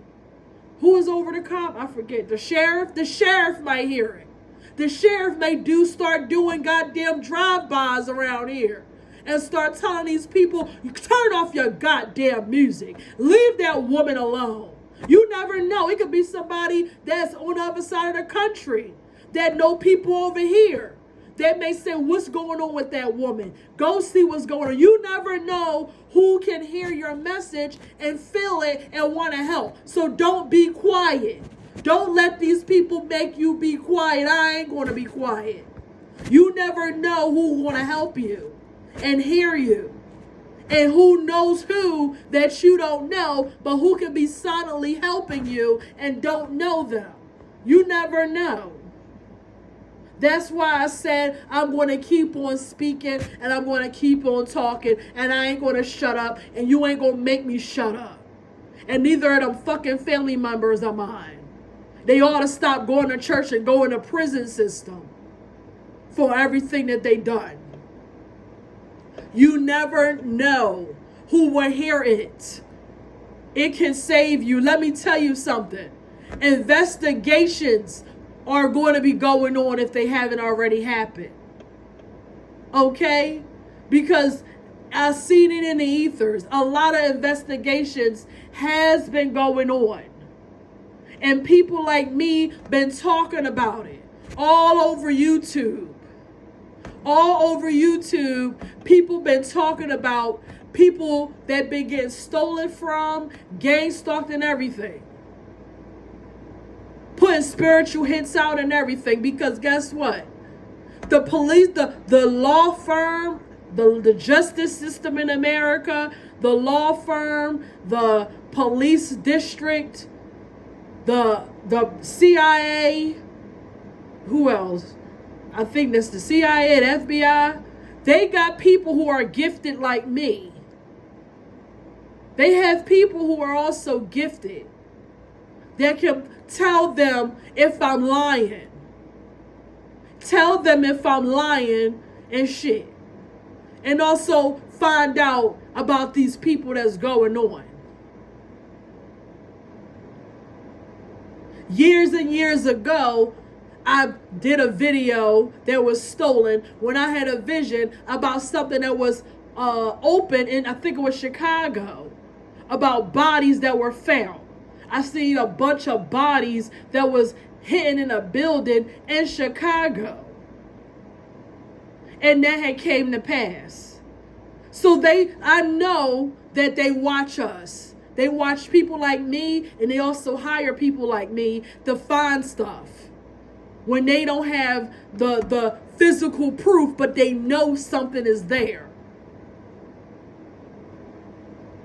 Who is over the cop? I forget. The sheriff? The sheriff might hear it. The sheriff may start doing goddamn drive-bys around here and start telling these people, turn off your goddamn music. Leave that woman alone. You never know. It could be somebody that's on the other side of the country that know people over here. That may say, what's going on with that woman? Go see what's going on. You never know who can hear your message and feel it and want to help. So don't be quiet. Don't let these people make you be quiet. I ain't going to be quiet. You never know who's going to help you and hear you. And who knows who that you don't know, but who can be silently helping you and don't know them. You never know. That's why I said I'm going to keep on speaking and I'm going to keep on talking, and I ain't going to shut up, and you ain't going to make me shut up. And neither of them fucking family members are mine. They ought to stop going to church and go in the prison system for everything that they done. You never know who will hear it. It can save you. Let me tell you something. Investigations are going to be going on if they haven't already happened. Okay? Because I've seen it in the ethers. A lot of investigations has been going on. And people like me been talking about it all over YouTube. All over YouTube, people been talking about people that been getting stolen from, gang stalked and everything. putting spiritual hits out and everything, because guess what? The police, the law firm, the justice system in America, the law firm, the police district, the CIA, who else? I think that's the CIA and FBI. They got people who are gifted like me. They have people who are also gifted that can tell them if I'm lying. Tell them if I'm lying and shit. And also find out about these people that's going on. Years and years ago, I did a video that was stolen when I had a vision about something that was open in, I think it was Chicago, about bodies that were found. I seen a bunch of bodies that was hidden in a building in Chicago. And that had came to pass. So I know that they watch us. They watch people like me, and they also hire people like me to find stuff. When they don't have the physical proof, but they know something is there.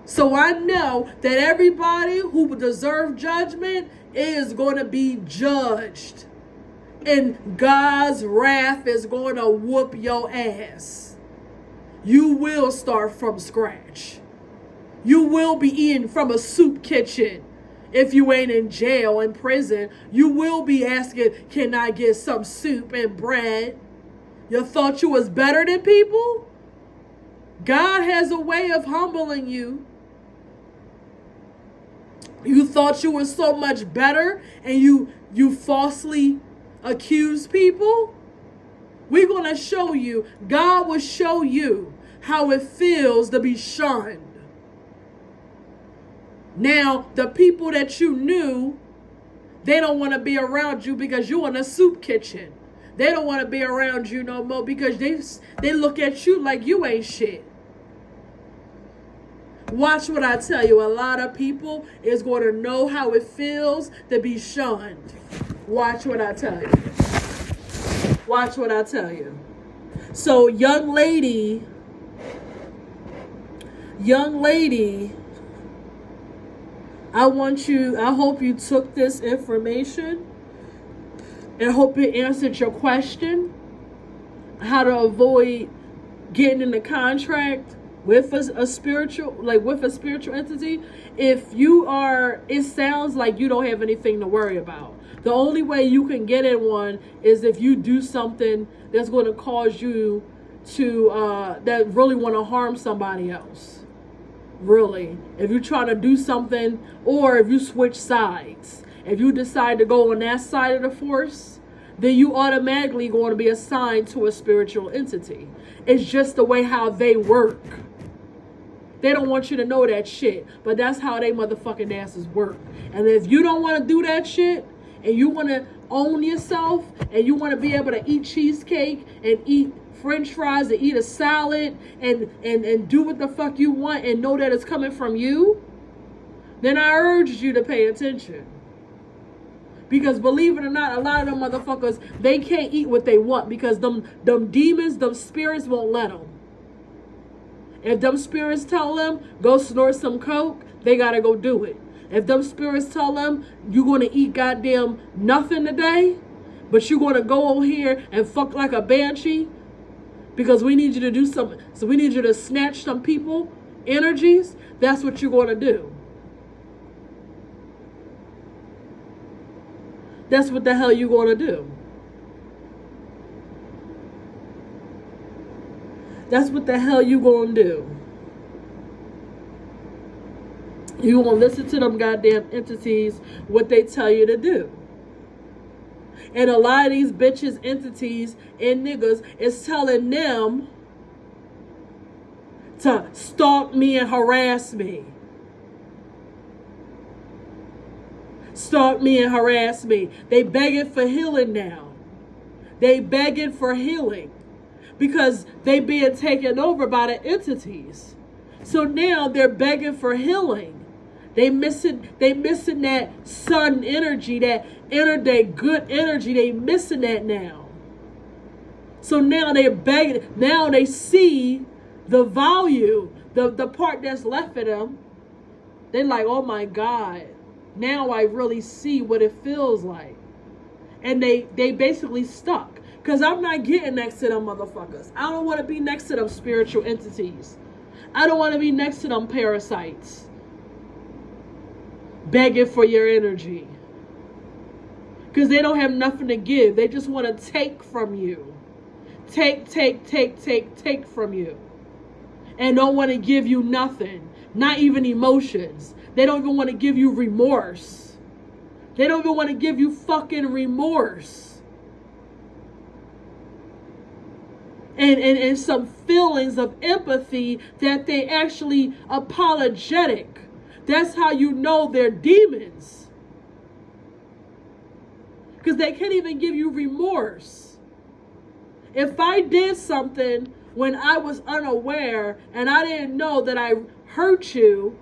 So I know that everybody who deserves judgment is going to be judged. And God's wrath is going to whoop your ass. You will start from scratch. You will be eating from a soup kitchen. If you ain't in jail, in prison, you will be asking, can I get some soup and bread? You thought you was better than people? God has a way of humbling you. You thought you were so much better and you falsely accuse people? We're going to show you. God will show you how it feels to be shunned. Now, the people that you knew, they don't want to be around you because you're in a soup kitchen. They don't want to be around you no more because they look at you like you ain't shit. Watch what I tell you. A lot of people is going to know how it feels to be shunned. Watch what I tell you. Watch what I tell you. So, young lady, I hope you took this information and hope it answered your question. How to avoid getting in the contract with a spiritual entity. If you are, it sounds like you don't have anything to worry about. The only way you can get in one is if you do something that's going to cause you to, that really want to harm somebody else. Really. If you're trying to do something, or if you switch sides. If you decide to go on that side of the force, then you automatically going to be assigned to a spiritual entity. It's just the way how they work. They don't want you to know that shit, but that's how they motherfucking asses work. And if you don't want to do that shit, and you want to own yourself, and you want to be able to eat cheesecake and eat French fries and eat a salad and do what the fuck you want and know that it's coming from you, then I urge you to pay attention. Because believe it or not, a lot of them motherfuckers, they can't eat what they want because them demons, them spirits won't let them. If them spirits tell them, go snort some coke, they gotta go do it. If them spirits tell them, you're gonna eat goddamn nothing today, but you're gonna go over here and fuck like a banshee, because we need you to do something, so we need you to snatch some people, energies, that's what you're gonna do. That's what the hell you're gonna do. That's what the hell you gonna do. You gonna listen to them goddamn entities, what they tell you to do. And a lot of these bitches, entities, and niggas is telling them to stalk me and harass me. Stalk me and harass me. They begging for healing now. They begging for healing. Because they being taken over by the entities. So now they're begging for healing. They missing that sun energy, that good energy. They missing that now. So now they're begging. Now they see the value, the part that's left of them. They're like, oh my God, now I really see what it feels like. And they basically stuck. Because I'm not getting next to them motherfuckers. I don't want to be next to them spiritual entities. I don't want to be next to them parasites. Begging for your energy. Because they don't have nothing to give. They just want to take from you. Take from you. And don't want to give you nothing. Not even emotions. They don't even want to give you remorse. They don't even want to give you fucking remorse. And some feelings of empathy that they actually apologetic. That's how you know they're demons. Because they can't even give you remorse. If I did something when I was unaware and I didn't know that I hurt you,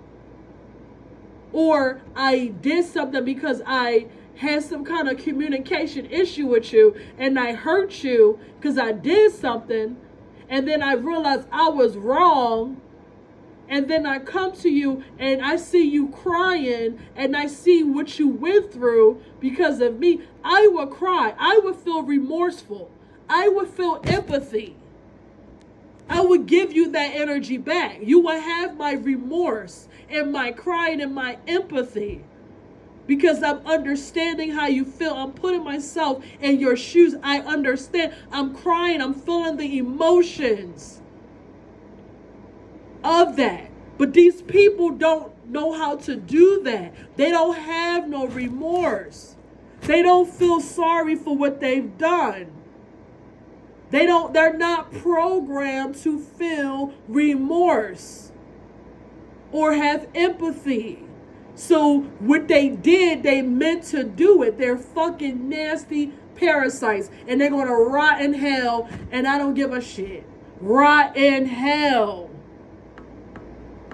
or I did something because I had some kind of communication issue with you and I hurt you because I did something, and then I realized I was wrong, and then I come to you and I see you crying and I see what you went through because of me, I would cry. I would feel remorseful. I would feel empathy. I would give you that energy back. You would have my remorse and my crying and my empathy. Because I'm understanding how you feel. I'm putting myself in your shoes. I understand. I'm crying. I'm feeling the emotions of that. But these people don't know how to do that. They don't have no remorse. They don't feel sorry for what they've done. They're not programmed to feel remorse or have empathy. So what they did, they meant to do it. They're fucking nasty parasites. And they're going to rot in hell. And I don't give a shit. Rot in hell.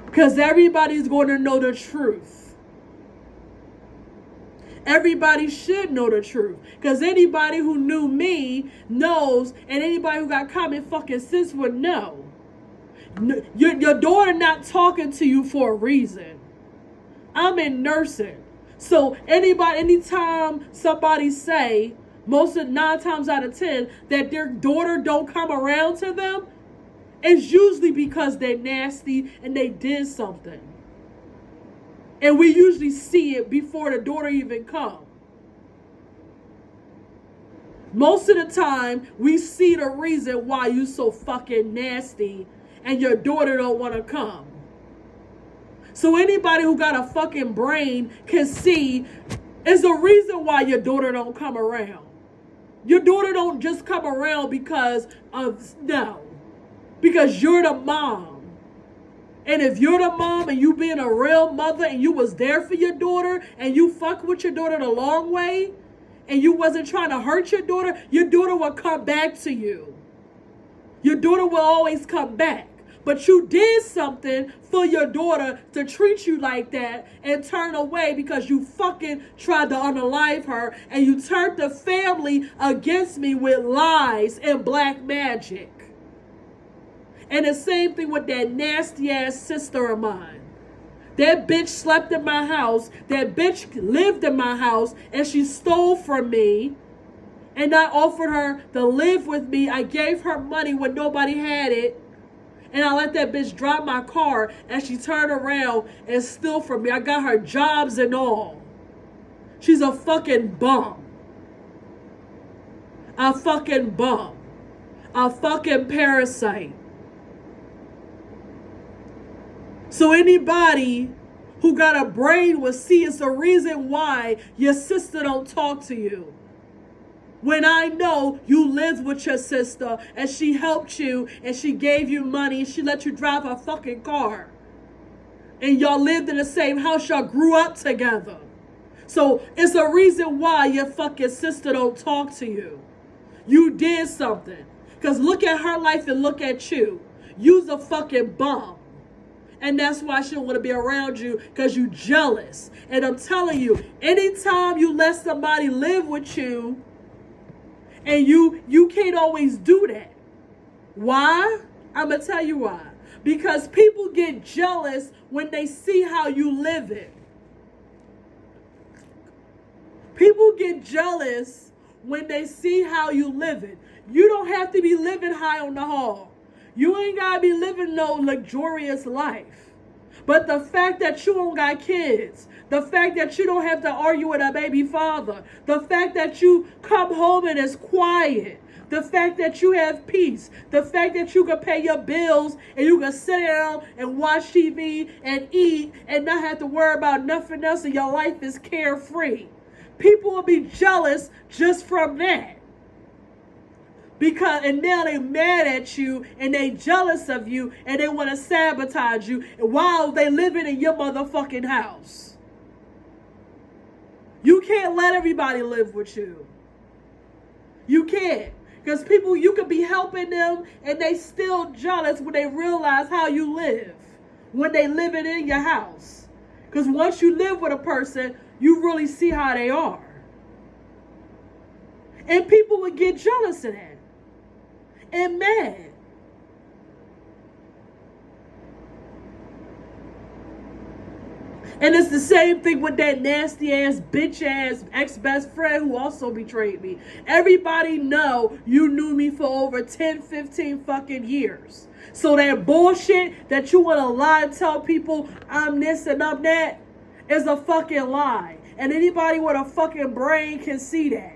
Because everybody's going to know the truth. Everybody should know the truth. Because anybody who knew me knows. And anybody who got common fucking sense would know. Your daughter not talking to you for a reason. I'm in nursing. So anytime somebody say, 9 times out of 10, that their daughter don't come around to them, it's usually because they're nasty and they did something. And we usually see it before the daughter even comes. Most of the time, we see the reason why you so fucking nasty and your daughter don't want to come. So anybody who got a fucking brain can see is the reason why your daughter don't come around. Your daughter don't just come around because you're the mom. And if you're the mom and you being a real mother and you was there for your daughter and you fuck with your daughter the long way and you wasn't trying to hurt your daughter will come back to you. Your daughter will always come back. But you did something for your daughter to treat you like that and turn away because you fucking tried to unalive her and you turned the family against me with lies and black magic. And the same thing with that nasty ass sister of mine. That bitch slept in my house. That bitch lived in my house and she stole from me. And I offered her to live with me. I gave her money when nobody had it. And I let that bitch drive my car and she turned around and steal from me. I got her jobs and all. She's a fucking bum. A fucking bum. A fucking parasite. So anybody who got a brain will see it's the reason why your sister don't talk to you. When I know you lived with your sister and she helped you and she gave you money and she let you drive her fucking car. And y'all lived in the same house, y'all grew up together. So it's a reason why your fucking sister don't talk to you. You did something. Because look at her life and look at you. You's a fucking bum. And that's why she don't want to be around you, because you jealous. And I'm telling you, anytime you let somebody live with you, and you can't always do that. Why? I'm going to tell you why. Because people get jealous when they see how you live it. People get jealous when they see how you live it. You don't have to be living high on the hog. You ain't got to be living no luxurious life. But the fact that you don't got kids, the fact that you don't have to argue with a baby father, the fact that you come home and it's quiet, the fact that you have peace, the fact that you can pay your bills and you can sit down and watch TV and eat and not have to worry about nothing else and your life is carefree. People will be jealous just from that. And now they mad at you and they jealous of you and they want to sabotage you while they living in your motherfucking house. You can't let everybody live with you. You can't. Because people, you could be helping them and they still jealous when they realize how you live. When they living in your house. Because once you live with a person, you really see how they are. And people would get jealous of that. And mad. And it's the same thing with that nasty ass, bitch ass ex-best friend who also betrayed me. Everybody know you knew me for over 10, 15 fucking years. So that bullshit that you want to lie and tell people I'm this and I'm that is a fucking lie. And anybody with a fucking brain can see that.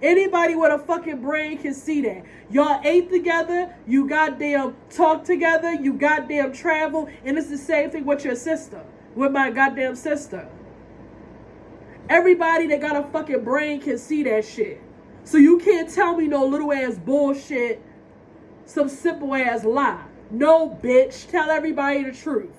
Anybody with a fucking brain can see that. Y'all ate together, you goddamn talk together, you goddamn travel, and it's the same thing with your sister, with my goddamn sister. Everybody that got a fucking brain can see that shit. So you can't tell me no little ass bullshit, some simple ass lie. No, bitch, tell everybody the truth.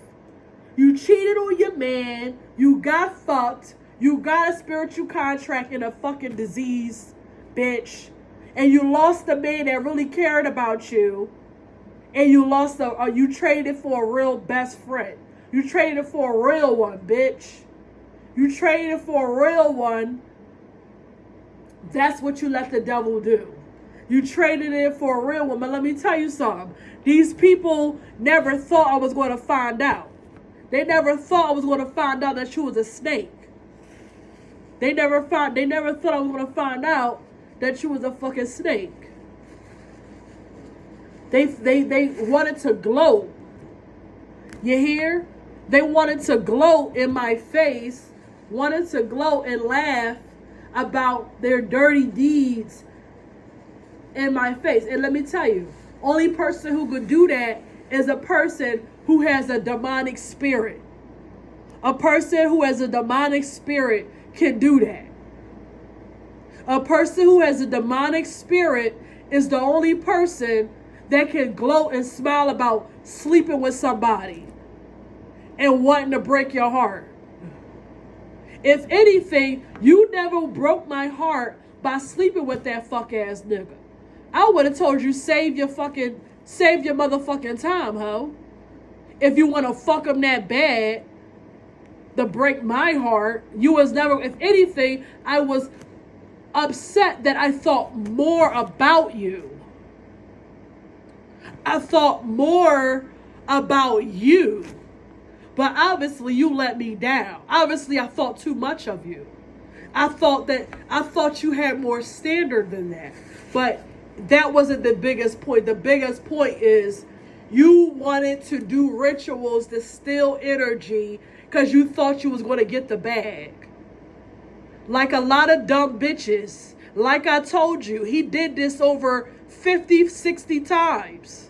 You cheated on your man, you got fucked, you got a spiritual contract and a fucking disease, bitch, and you lost a man that really cared about you, and you traded for a real best friend. You traded for a real one, bitch. You traded for a real one. That's what you let the devil do. You traded it for a real one. But let me tell you something. These people never thought I was going to find out. They never thought I was going to find out that you was a snake. They never thought I was going to find out that you was a fucking snake. They wanted to gloat. You hear? They wanted to gloat in my face, wanted to gloat and laugh about their dirty deeds in my face. And let me tell you, only person who could do that is a person who has a demonic spirit. A person who has a demonic spirit can do that. A person who has a demonic spirit is the only person that can gloat and smile about sleeping with somebody and wanting to break your heart. If anything, you never broke my heart by sleeping with that fuck ass nigga. I would have told you save your motherfucking time, ho. If you want to fuck him that bad to break my heart, you was never, if anything, I was upset that I thought more about you. I thought more about you. But obviously you let me down. Obviously I thought too much of you. I thought you had more standard than that. But that wasn't the biggest point. The biggest point is you wanted to do rituals to steal energy because you thought you was going to get the bag. Like a lot of dumb bitches. Like I told you, he did this over 50, 60 times.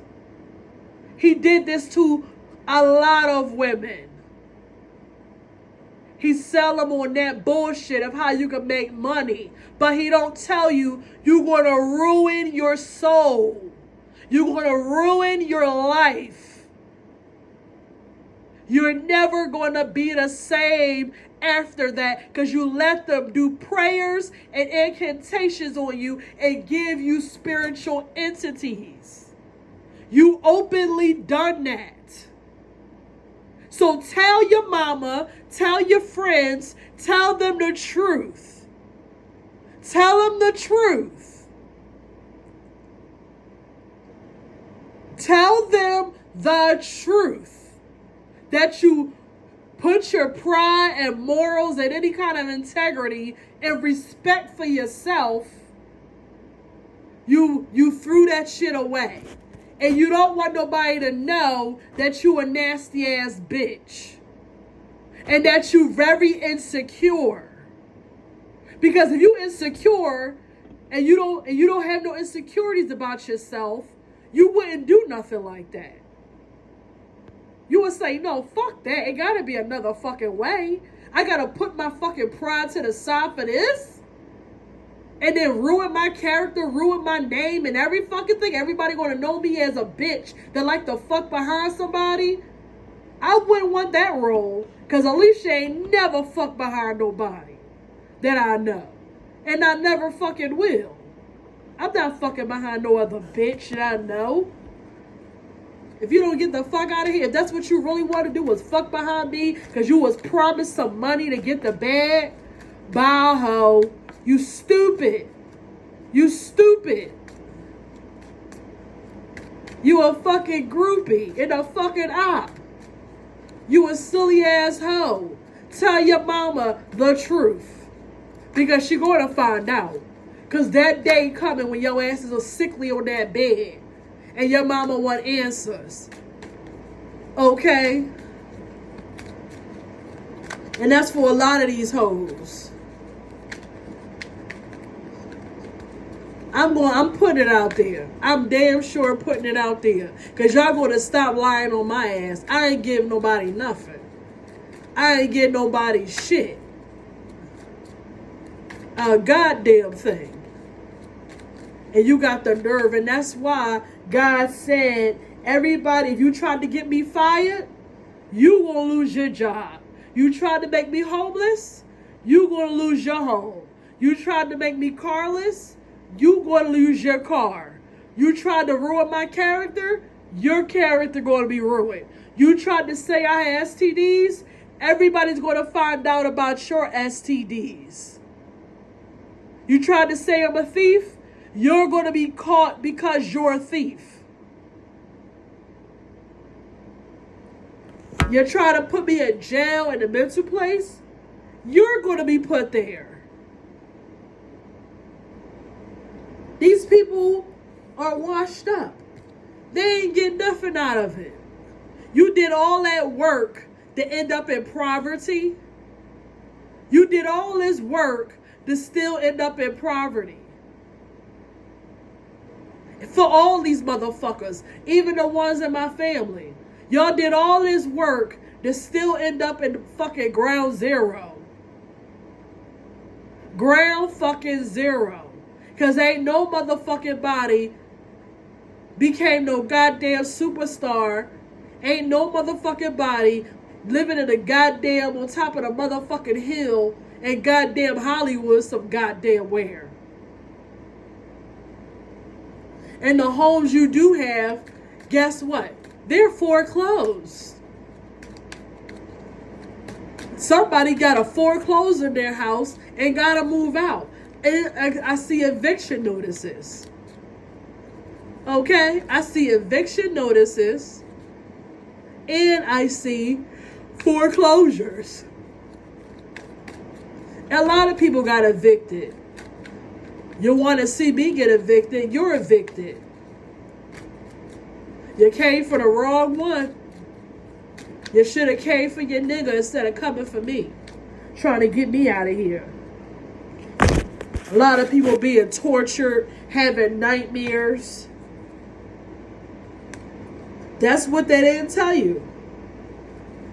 He did this to a lot of women. He sell them on that bullshit of how you can make money. But he don't tell you you're going to ruin your soul. You're going to ruin your life. You're never going to be the same after that because you let them do prayers and incantations on you and give you spiritual entities. You openly done that. So tell your mama, tell your friends, tell them the truth. Tell them the truth. Tell them the truth. That you put your pride and morals and any kind of integrity and respect for yourself, you threw that shit away. And you don't want nobody to know that you a nasty ass bitch. And that you very insecure. Because if you insecure and you don't have no insecurities about yourself, you wouldn't do nothing like that. You would say, no, fuck that. It gotta be another fucking way. I gotta put my fucking pride to the side for this? And then ruin my character, ruin my name and every fucking thing. Everybody gonna know me as a bitch that like to fuck behind somebody? I wouldn't want that role. Because Alicia ain't never fucked behind nobody that I know. And I never fucking will. I'm not fucking behind no other bitch that I know. If you don't get the fuck out of here, if that's what you really want to do was fuck behind me because you was promised some money to get the bag, bye ho. You stupid. You stupid. You a fucking groupie and a fucking op. You a silly ass hoe. Tell your mama the truth. Because she going to find out. Because that day coming when your asses are sickly on that bed. And your mama want answers. Okay? And that's for a lot of these hoes. I'm putting it out there. I'm damn sure putting it out there. Because y'all going to stop lying on my ass. I ain't giving nobody nothing. I ain't getting nobody shit. A goddamn thing. And you got the nerve. And that's why God said, everybody, if you tried to get me fired, you gonna lose your job. You tried to make me homeless, you gonna lose your home. You tried to make me carless, you gonna lose your car. You tried to ruin my character, your character gonna be ruined. You tried to say I had STDs, everybody's gonna find out about your STDs. You tried to say I'm a thief, you're going to be caught because you're a thief. You're trying to put me in jail in a mental place, you're going to be put there. These people are washed up. They ain't getting nothing out of it. You did all that work to end up in poverty. You did all this work to still end up in poverty. For all these motherfuckers, even the ones in my family. Y'all did all this work to still end up in fucking ground zero. Ground fucking zero. Because ain't no motherfucking body became no goddamn superstar. Ain't no motherfucking body living in a goddamn on top of the motherfucking hill in goddamn Hollywood some goddamn where. And the homes you do have, guess what? They're foreclosed. Somebody got a foreclosed in their house and got to move out. And I see eviction notices. Okay? I see eviction notices. And I see foreclosures. A lot of people got evicted. You want to see me get evicted, you're evicted. You came for the wrong one. You should have came for your nigga instead of coming for me. Trying to get me out of here. A lot of people being tortured, having nightmares. That's what they didn't tell you.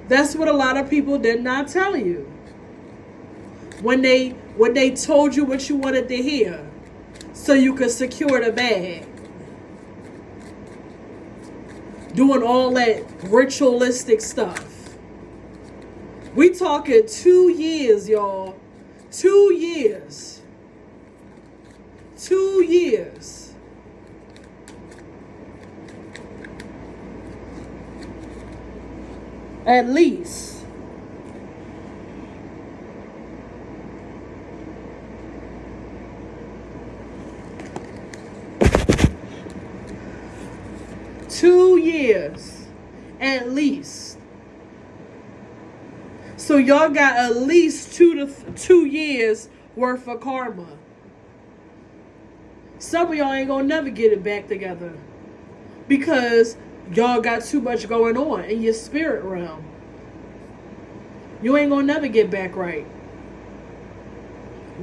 That's what a lot of people did not tell you. When they told you what you wanted to hear. So you could secure the bag. Doing all that ritualistic stuff. We talking 2 years, y'all. 2 years. 2 years. At least. Two years. At least. So y'all got at least 2 years worth of karma. Some of y'all ain't gonna never get it back together because y'all got too much going on in your spirit realm. You ain't gonna never get back right.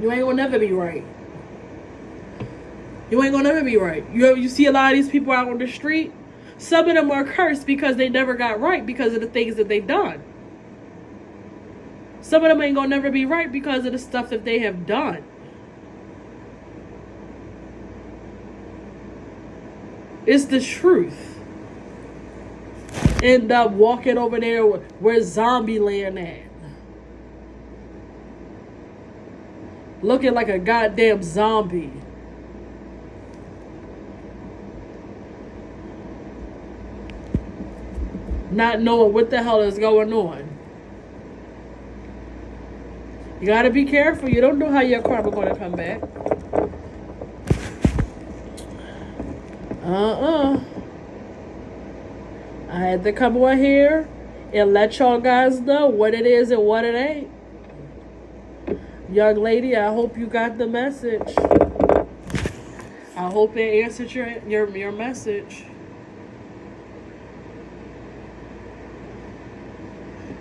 You ain't gonna never be right. You ain't gonna never be right. You see a lot of these people out on the street. Some of them are cursed because they never got right because of the things that they done. Some of them ain't gonna never be right because of the stuff that they have done. It's the truth. End up walking over there where zombie land at. Looking like a goddamn zombie. Not knowing what the hell is going on. You gotta be careful. You don't know how your karma gonna come back. I had to come on here and let y'all guys know what it is and what it ain't. Young lady, I hope you got the message. I hope it answered your message.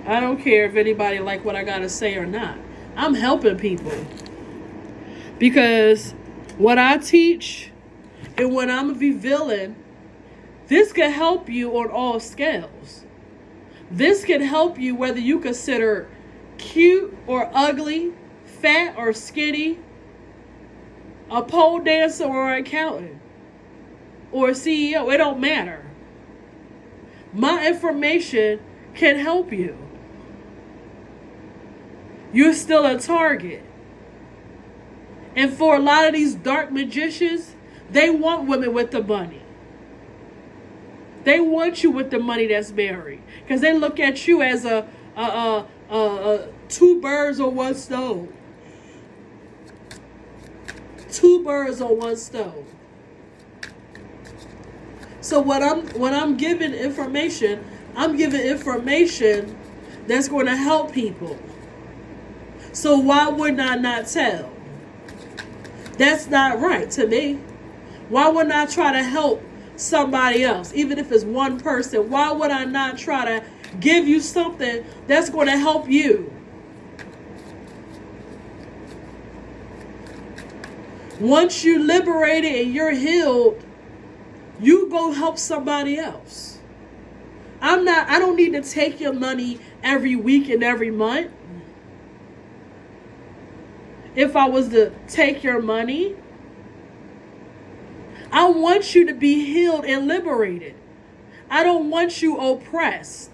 I don't care if anybody like what I gotta say or not. I'm helping people. Because what I teach and what I'm revealing, this can help you on all scales. This can help you whether you consider cute or ugly, fat or skinny, a pole dancer or an accountant, or a CEO. It don't matter. My information can help you. You're still a target. And for a lot of these dark magicians, they want women with the money. They want you with the money that's married. Because they look at you as a two birds on one stone. Two birds on one stone. So when I'm giving information, I'm giving information that's going to help people. So why would I not tell? That's not right to me. Why would I try to help somebody else, even if it's one person? Why would I not try to give you something that's going to help you? Once you're liberated and you're healed, you go help somebody else. I don't need to take your money every week and every month. If I was to take your money, I want you to be healed and liberated. I don't want you oppressed.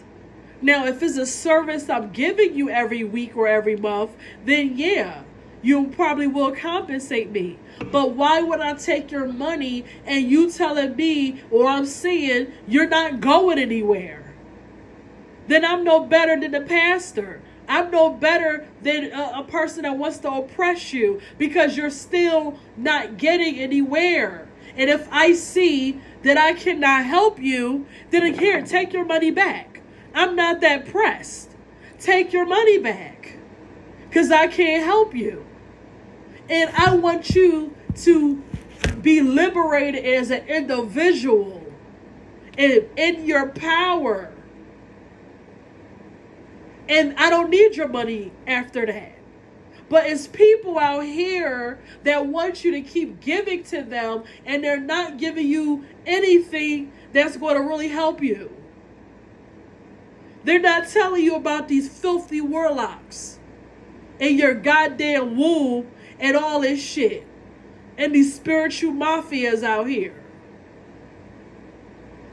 Now, if it's a service I'm giving you every week or every month, then yeah, you probably will compensate me. But why would I take your money and you telling me, or I'm saying, you're not going anywhere? Then I'm no better than the pastor. I'm no better than a person that wants to oppress you because you're still not getting anywhere. And if I see that I cannot help you, then here, take your money back. I'm not that pressed. Take your money back because I can't help you. And I want you to be liberated as an individual and in your power. And I don't need your money after that. But it's people out here that want you to keep giving to them and they're not giving you anything that's going to really help you. They're not telling you about these filthy warlocks in your goddamn womb and all this shit. And these spiritual mafias out here.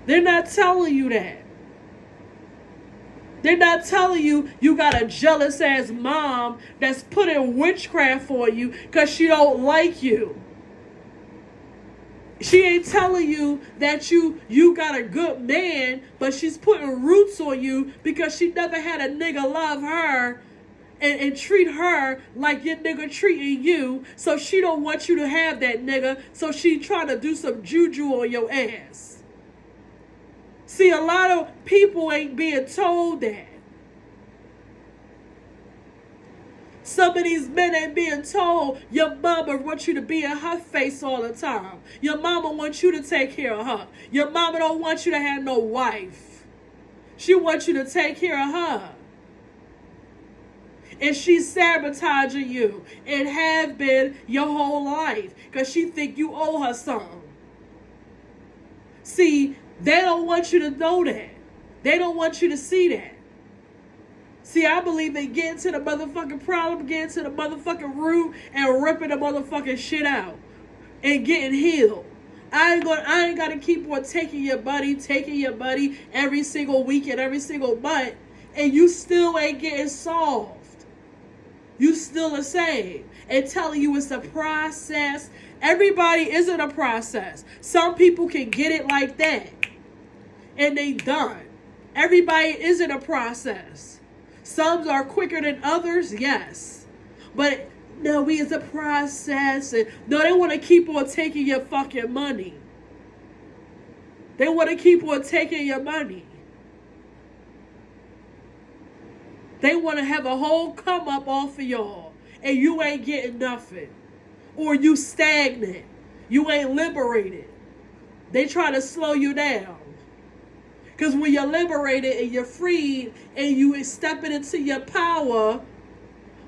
They're not telling you that. They're not telling you you got a jealous ass mom that's putting witchcraft on you because she don't like you. She ain't telling you that you got a good man, but she's putting roots on you because she never had a nigga love her and treat her like your nigga treating you. So she don't want you to have that nigga. So she trying to do some juju on your ass. See, a lot of people ain't being told that. Some of these men ain't being told your mama wants you to be in her face all the time. Your mama wants you to take care of her. Your mama don't want you to have no wife. She wants you to take care of her. And she's sabotaging you and have been your whole life because she think you owe her something. See, they don't want you to know that. They don't want you to see that. See, I believe in getting to the motherfucking problem, getting to the motherfucking root, and ripping the motherfucking shit out. And getting healed. I ain't gotta keep on taking your money every single week and every single month, and you still ain't getting solved. You still the same. And telling you it's a process. Everybody isn't a process. Some people can get it like that. And they done. Everybody isn't a process. Some are quicker than others, yes. But no, it's a process. And no, they want to keep on taking your fucking money. They want to keep on taking your money. They want to have a whole come up off of y'all. And you ain't getting nothing. Or you stagnant. You ain't liberated. They try to slow you down. Because when you're liberated and you're freed and you stepping into your power,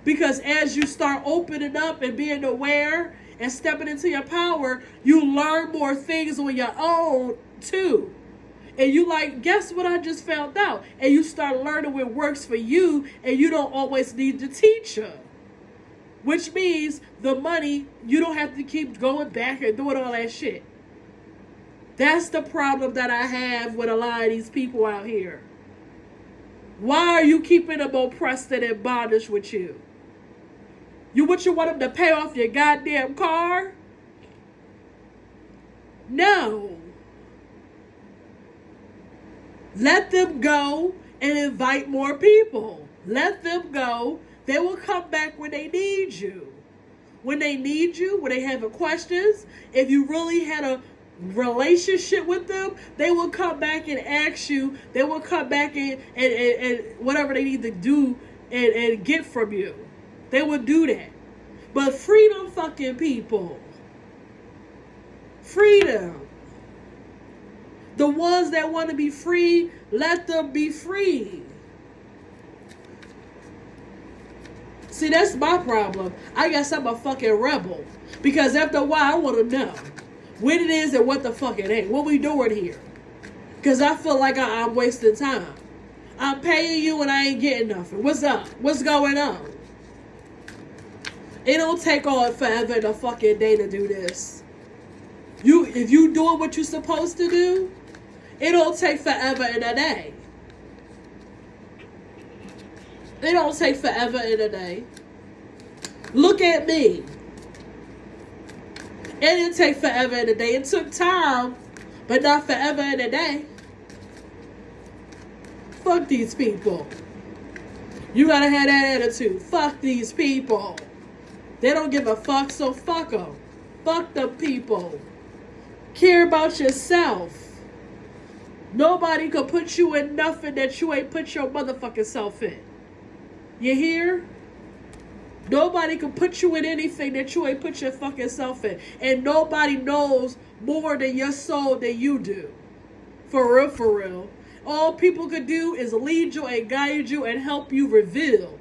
because as you start opening up and being aware and stepping into your power, you learn more things on your own too. And you like, guess what I just found out? And you start learning what works for you, and you don't always need the teacher. Which means the money, you don't have to keep going back and doing all that shit. That's the problem that I have with a lot of these people out here. Why are you keeping them oppressed and in bondage with you? You want them to pay off your goddamn car? No. Let them go and invite more people. Let them go. They will come back when they need you. When they need you, when they have questions, if you really had a relationship with them, they will come back and ask you. They will come back and whatever they need to do and get from you. They will do that. But freedom fucking people. Freedom. The ones that want to be free, let them be free. See, that's my problem. I guess I'm a fucking rebel. Because after a while, I want to know what it is and what the fuck it ain't. What we doing here? Because I feel like I'm wasting time. I'm paying you and I ain't getting nothing. What's up? What's going on? It don't take all forever and a fucking day to do this. If you doing what you're supposed to do, it don't take forever in a day. It don't take forever in a day. Look at me. It didn't take forever in a day. It took time, but not forever in a day. Fuck these people. You gotta have that attitude. Fuck these people. They don't give a fuck, so fuck them. Fuck the people. Care about yourself. Nobody can put you in nothing that you ain't put your motherfucking self in. You hear? Nobody can put you in anything that you ain't put your fucking self in. And nobody knows more than your soul than you do. For real, for real. All people could do is lead you and guide you and help you reveal.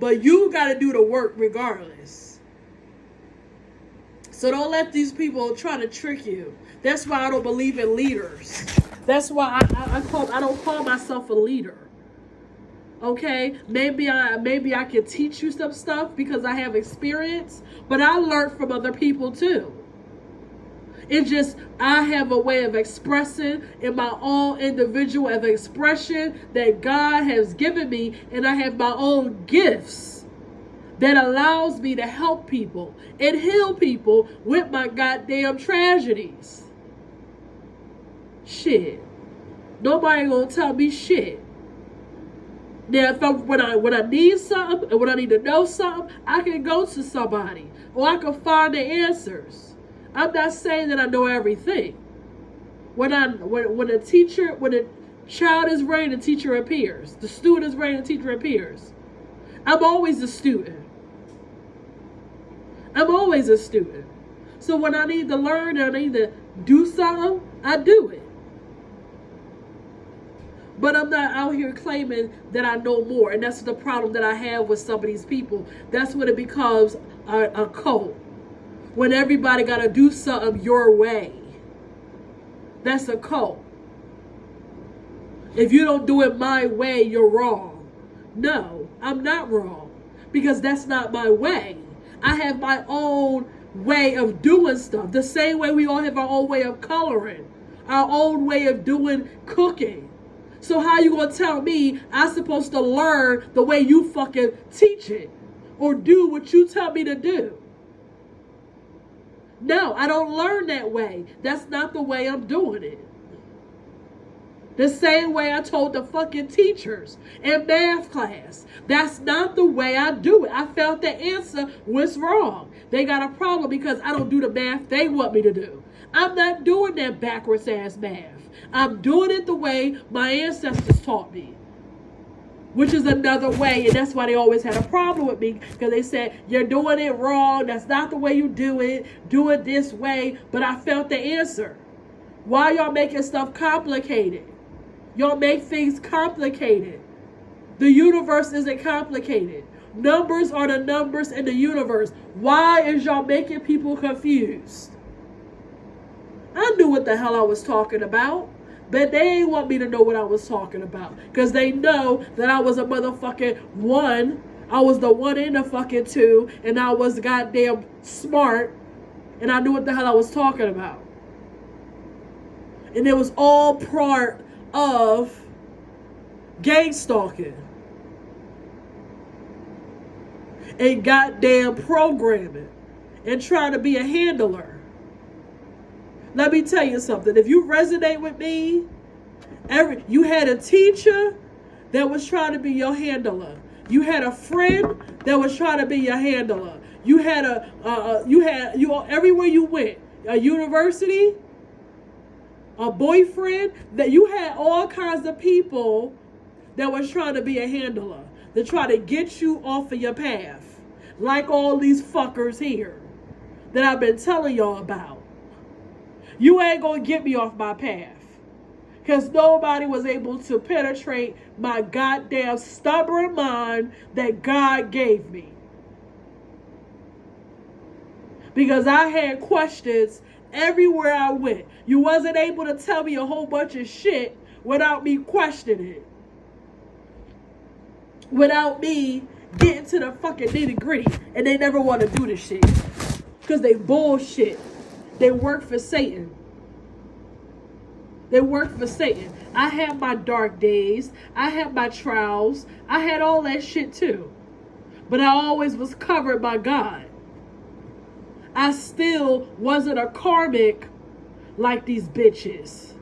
But you got to do the work regardless. So don't let these people try to trick you. That's why I don't believe in leaders. That's why I don't call myself a leader. Okay, maybe I can teach you some stuff because I have experience, but I learned from other people too. It's just I have a way of expressing in my own individual of expression that God has given me, and I have my own gifts that allows me to help people and heal people with my goddamn tragedies. Shit. Nobody gonna tell me shit. Now, when I need something and when I need to know something, I can go to somebody or I can find the answers. I'm not saying that I know everything. When a child is ready, the teacher appears. The student is ready, the teacher appears. I'm always a student. I'm always a student. So when I need to learn and I need to do something, I do it. But I'm not out here claiming that I know more. And that's the problem that I have with some of these people. That's when it becomes a cult. When everybody got to do something your way. That's a cult. If you don't do it my way, you're wrong. No, I'm not wrong. Because that's not my way. I have my own way of doing stuff. The same way we all have our own way of coloring. Our own way of doing cooking. So how you gonna tell me I'm supposed to learn the way you fucking teach it? Or do what you tell me to do? No, I don't learn that way. That's not the way I'm doing it. The same way I told the fucking teachers in math class. That's not the way I do it. I felt the answer was wrong. They got a problem because I don't do the math they want me to do. I'm not doing that backwards ass math. I'm doing it the way my ancestors taught me. Which is another way, and that's why they always had a problem with me. Because they said, you're doing it wrong. That's not the way you do it. Do it this way. But I felt the answer. Why y'all making stuff complicated? Y'all make things complicated. The universe isn't complicated. Numbers are the numbers in the universe. Why is y'all making people confused? I knew what the hell I was talking about. But they ain't want me to know what I was talking about. Because they know that I was a motherfucking one. I was the one in the fucking two. And I was goddamn smart. And I knew what the hell I was talking about. And it was all part of gang stalking. And goddamn programming. And trying to be a handler. Let me tell you something. If you resonate with me, you had a teacher that was trying to be your handler. You had a friend that was trying to be your handler. You had everywhere you went, a university, a boyfriend, that you had all kinds of people that was trying to be a handler, to try to get you off of your path, like all these fuckers here that I've been telling y'all about. You ain't gonna get me off my path. Because nobody was able to penetrate my goddamn stubborn mind that God gave me. Because I had questions everywhere I went. You wasn't able to tell me a whole bunch of shit without me questioning it. Without me getting to the fucking nitty gritty. And they never want to do this shit. Because they bullshit. They work for Satan. They work for Satan. I had my dark days. I had my trials. I had all that shit too. But I always was covered by God. I still wasn't a karmic like these bitches.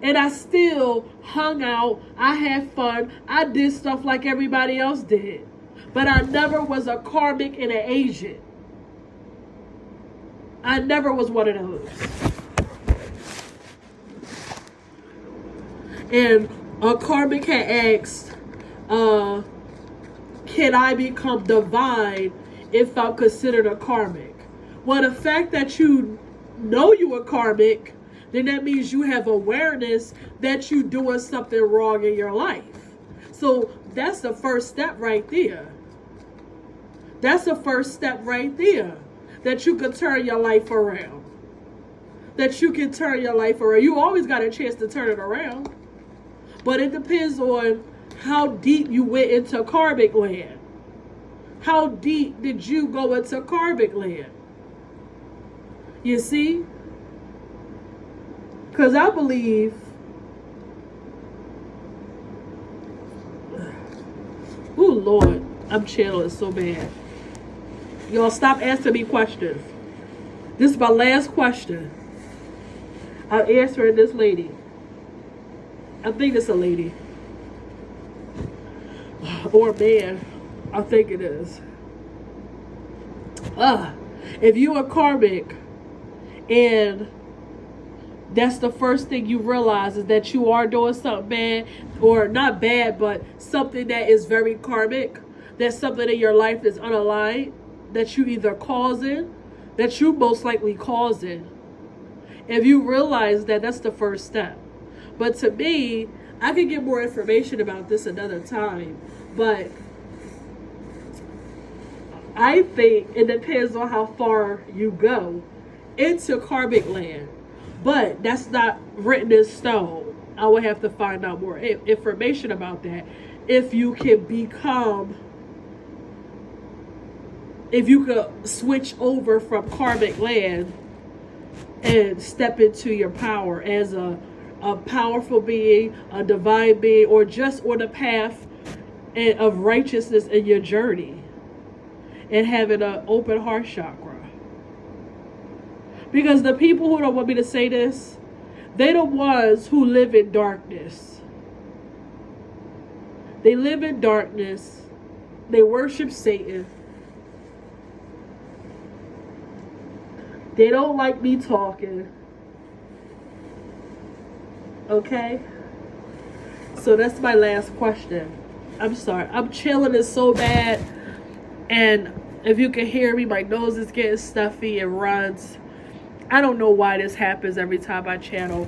And I still hung out. I had fun. I did stuff like everybody else did. But I never was a karmic and an agent. I never was one of those. And a karmic had asked, can I become divine if I'm considered a karmic? Well, the fact that you know you are karmic, then that means you have awareness that you're doing something wrong in your life. So that's the first step right there. That's the first step right there. That you can turn your life around. That you can turn your life around. You always got a chance to turn it around. But it depends on how deep you went into karmic land. How deep did you go into karmic land? You see? Because I believe, oh Lord, I'm channeling so bad. Y'all stop asking me questions. This is my last question. I'm answering this lady. I think it's a lady. Or a man. I think it is. If you are karmic and that's the first thing you realize is that you are doing something bad, or not bad, but something that is very karmic, that something in your life is unaligned, that you either causing, that you most likely causing. If you realize that, that's the first step. But to me, I could get more information about this another time, but I think it depends on how far you go into karmic land. But that's not written in stone. I would have to find out more information about that. If you can become, if you could switch over from karmic land and step into your power as a powerful being, a divine being, or just on the path of righteousness in your journey, and having an open heart chakra. Because the people who don't want me to say this, they're the ones who live in darkness. They live in darkness. They worship Satan. They don't like me talking. Okay? So that's my last question. I'm sorry. I'm chilling it so bad. And if you can hear me, my nose is getting stuffy and runs. I don't know why this happens every time I channel.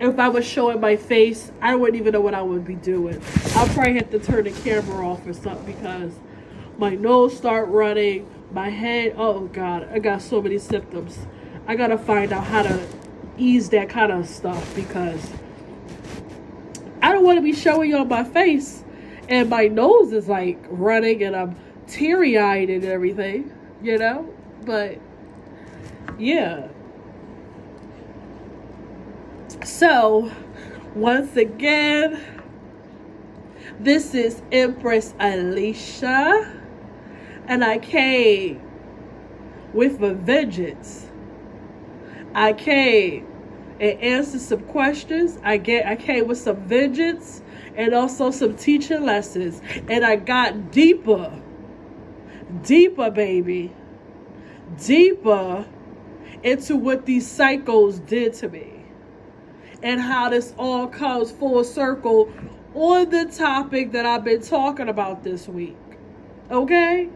If I was showing my face, I wouldn't even know what I would be doing. I'll probably have to turn the camera off or something because my nose start running, my head, oh God, I got so many symptoms. I gotta find out how to ease that kind of stuff because I don't want to be showing y'all my face and my nose is like running and I'm teary-eyed and everything, you know? But yeah. So, once again, this is Empress Alicia, and I came with a vengeance. I came and answered some questions. I came with some vengeance and also some teaching lessons, and I got deeper, baby, deeper into what these psychos did to me and how this all comes full circle on the topic that I've been talking about this week. Okay?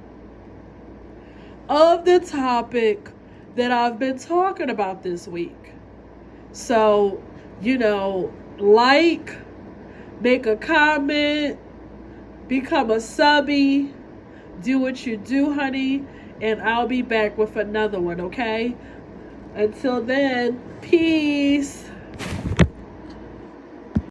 Of the topic that I've been talking about this week. So, you know, like, make a comment, become a subby, do what you do, honey, and I'll be back with another one, okay? Until then, peace.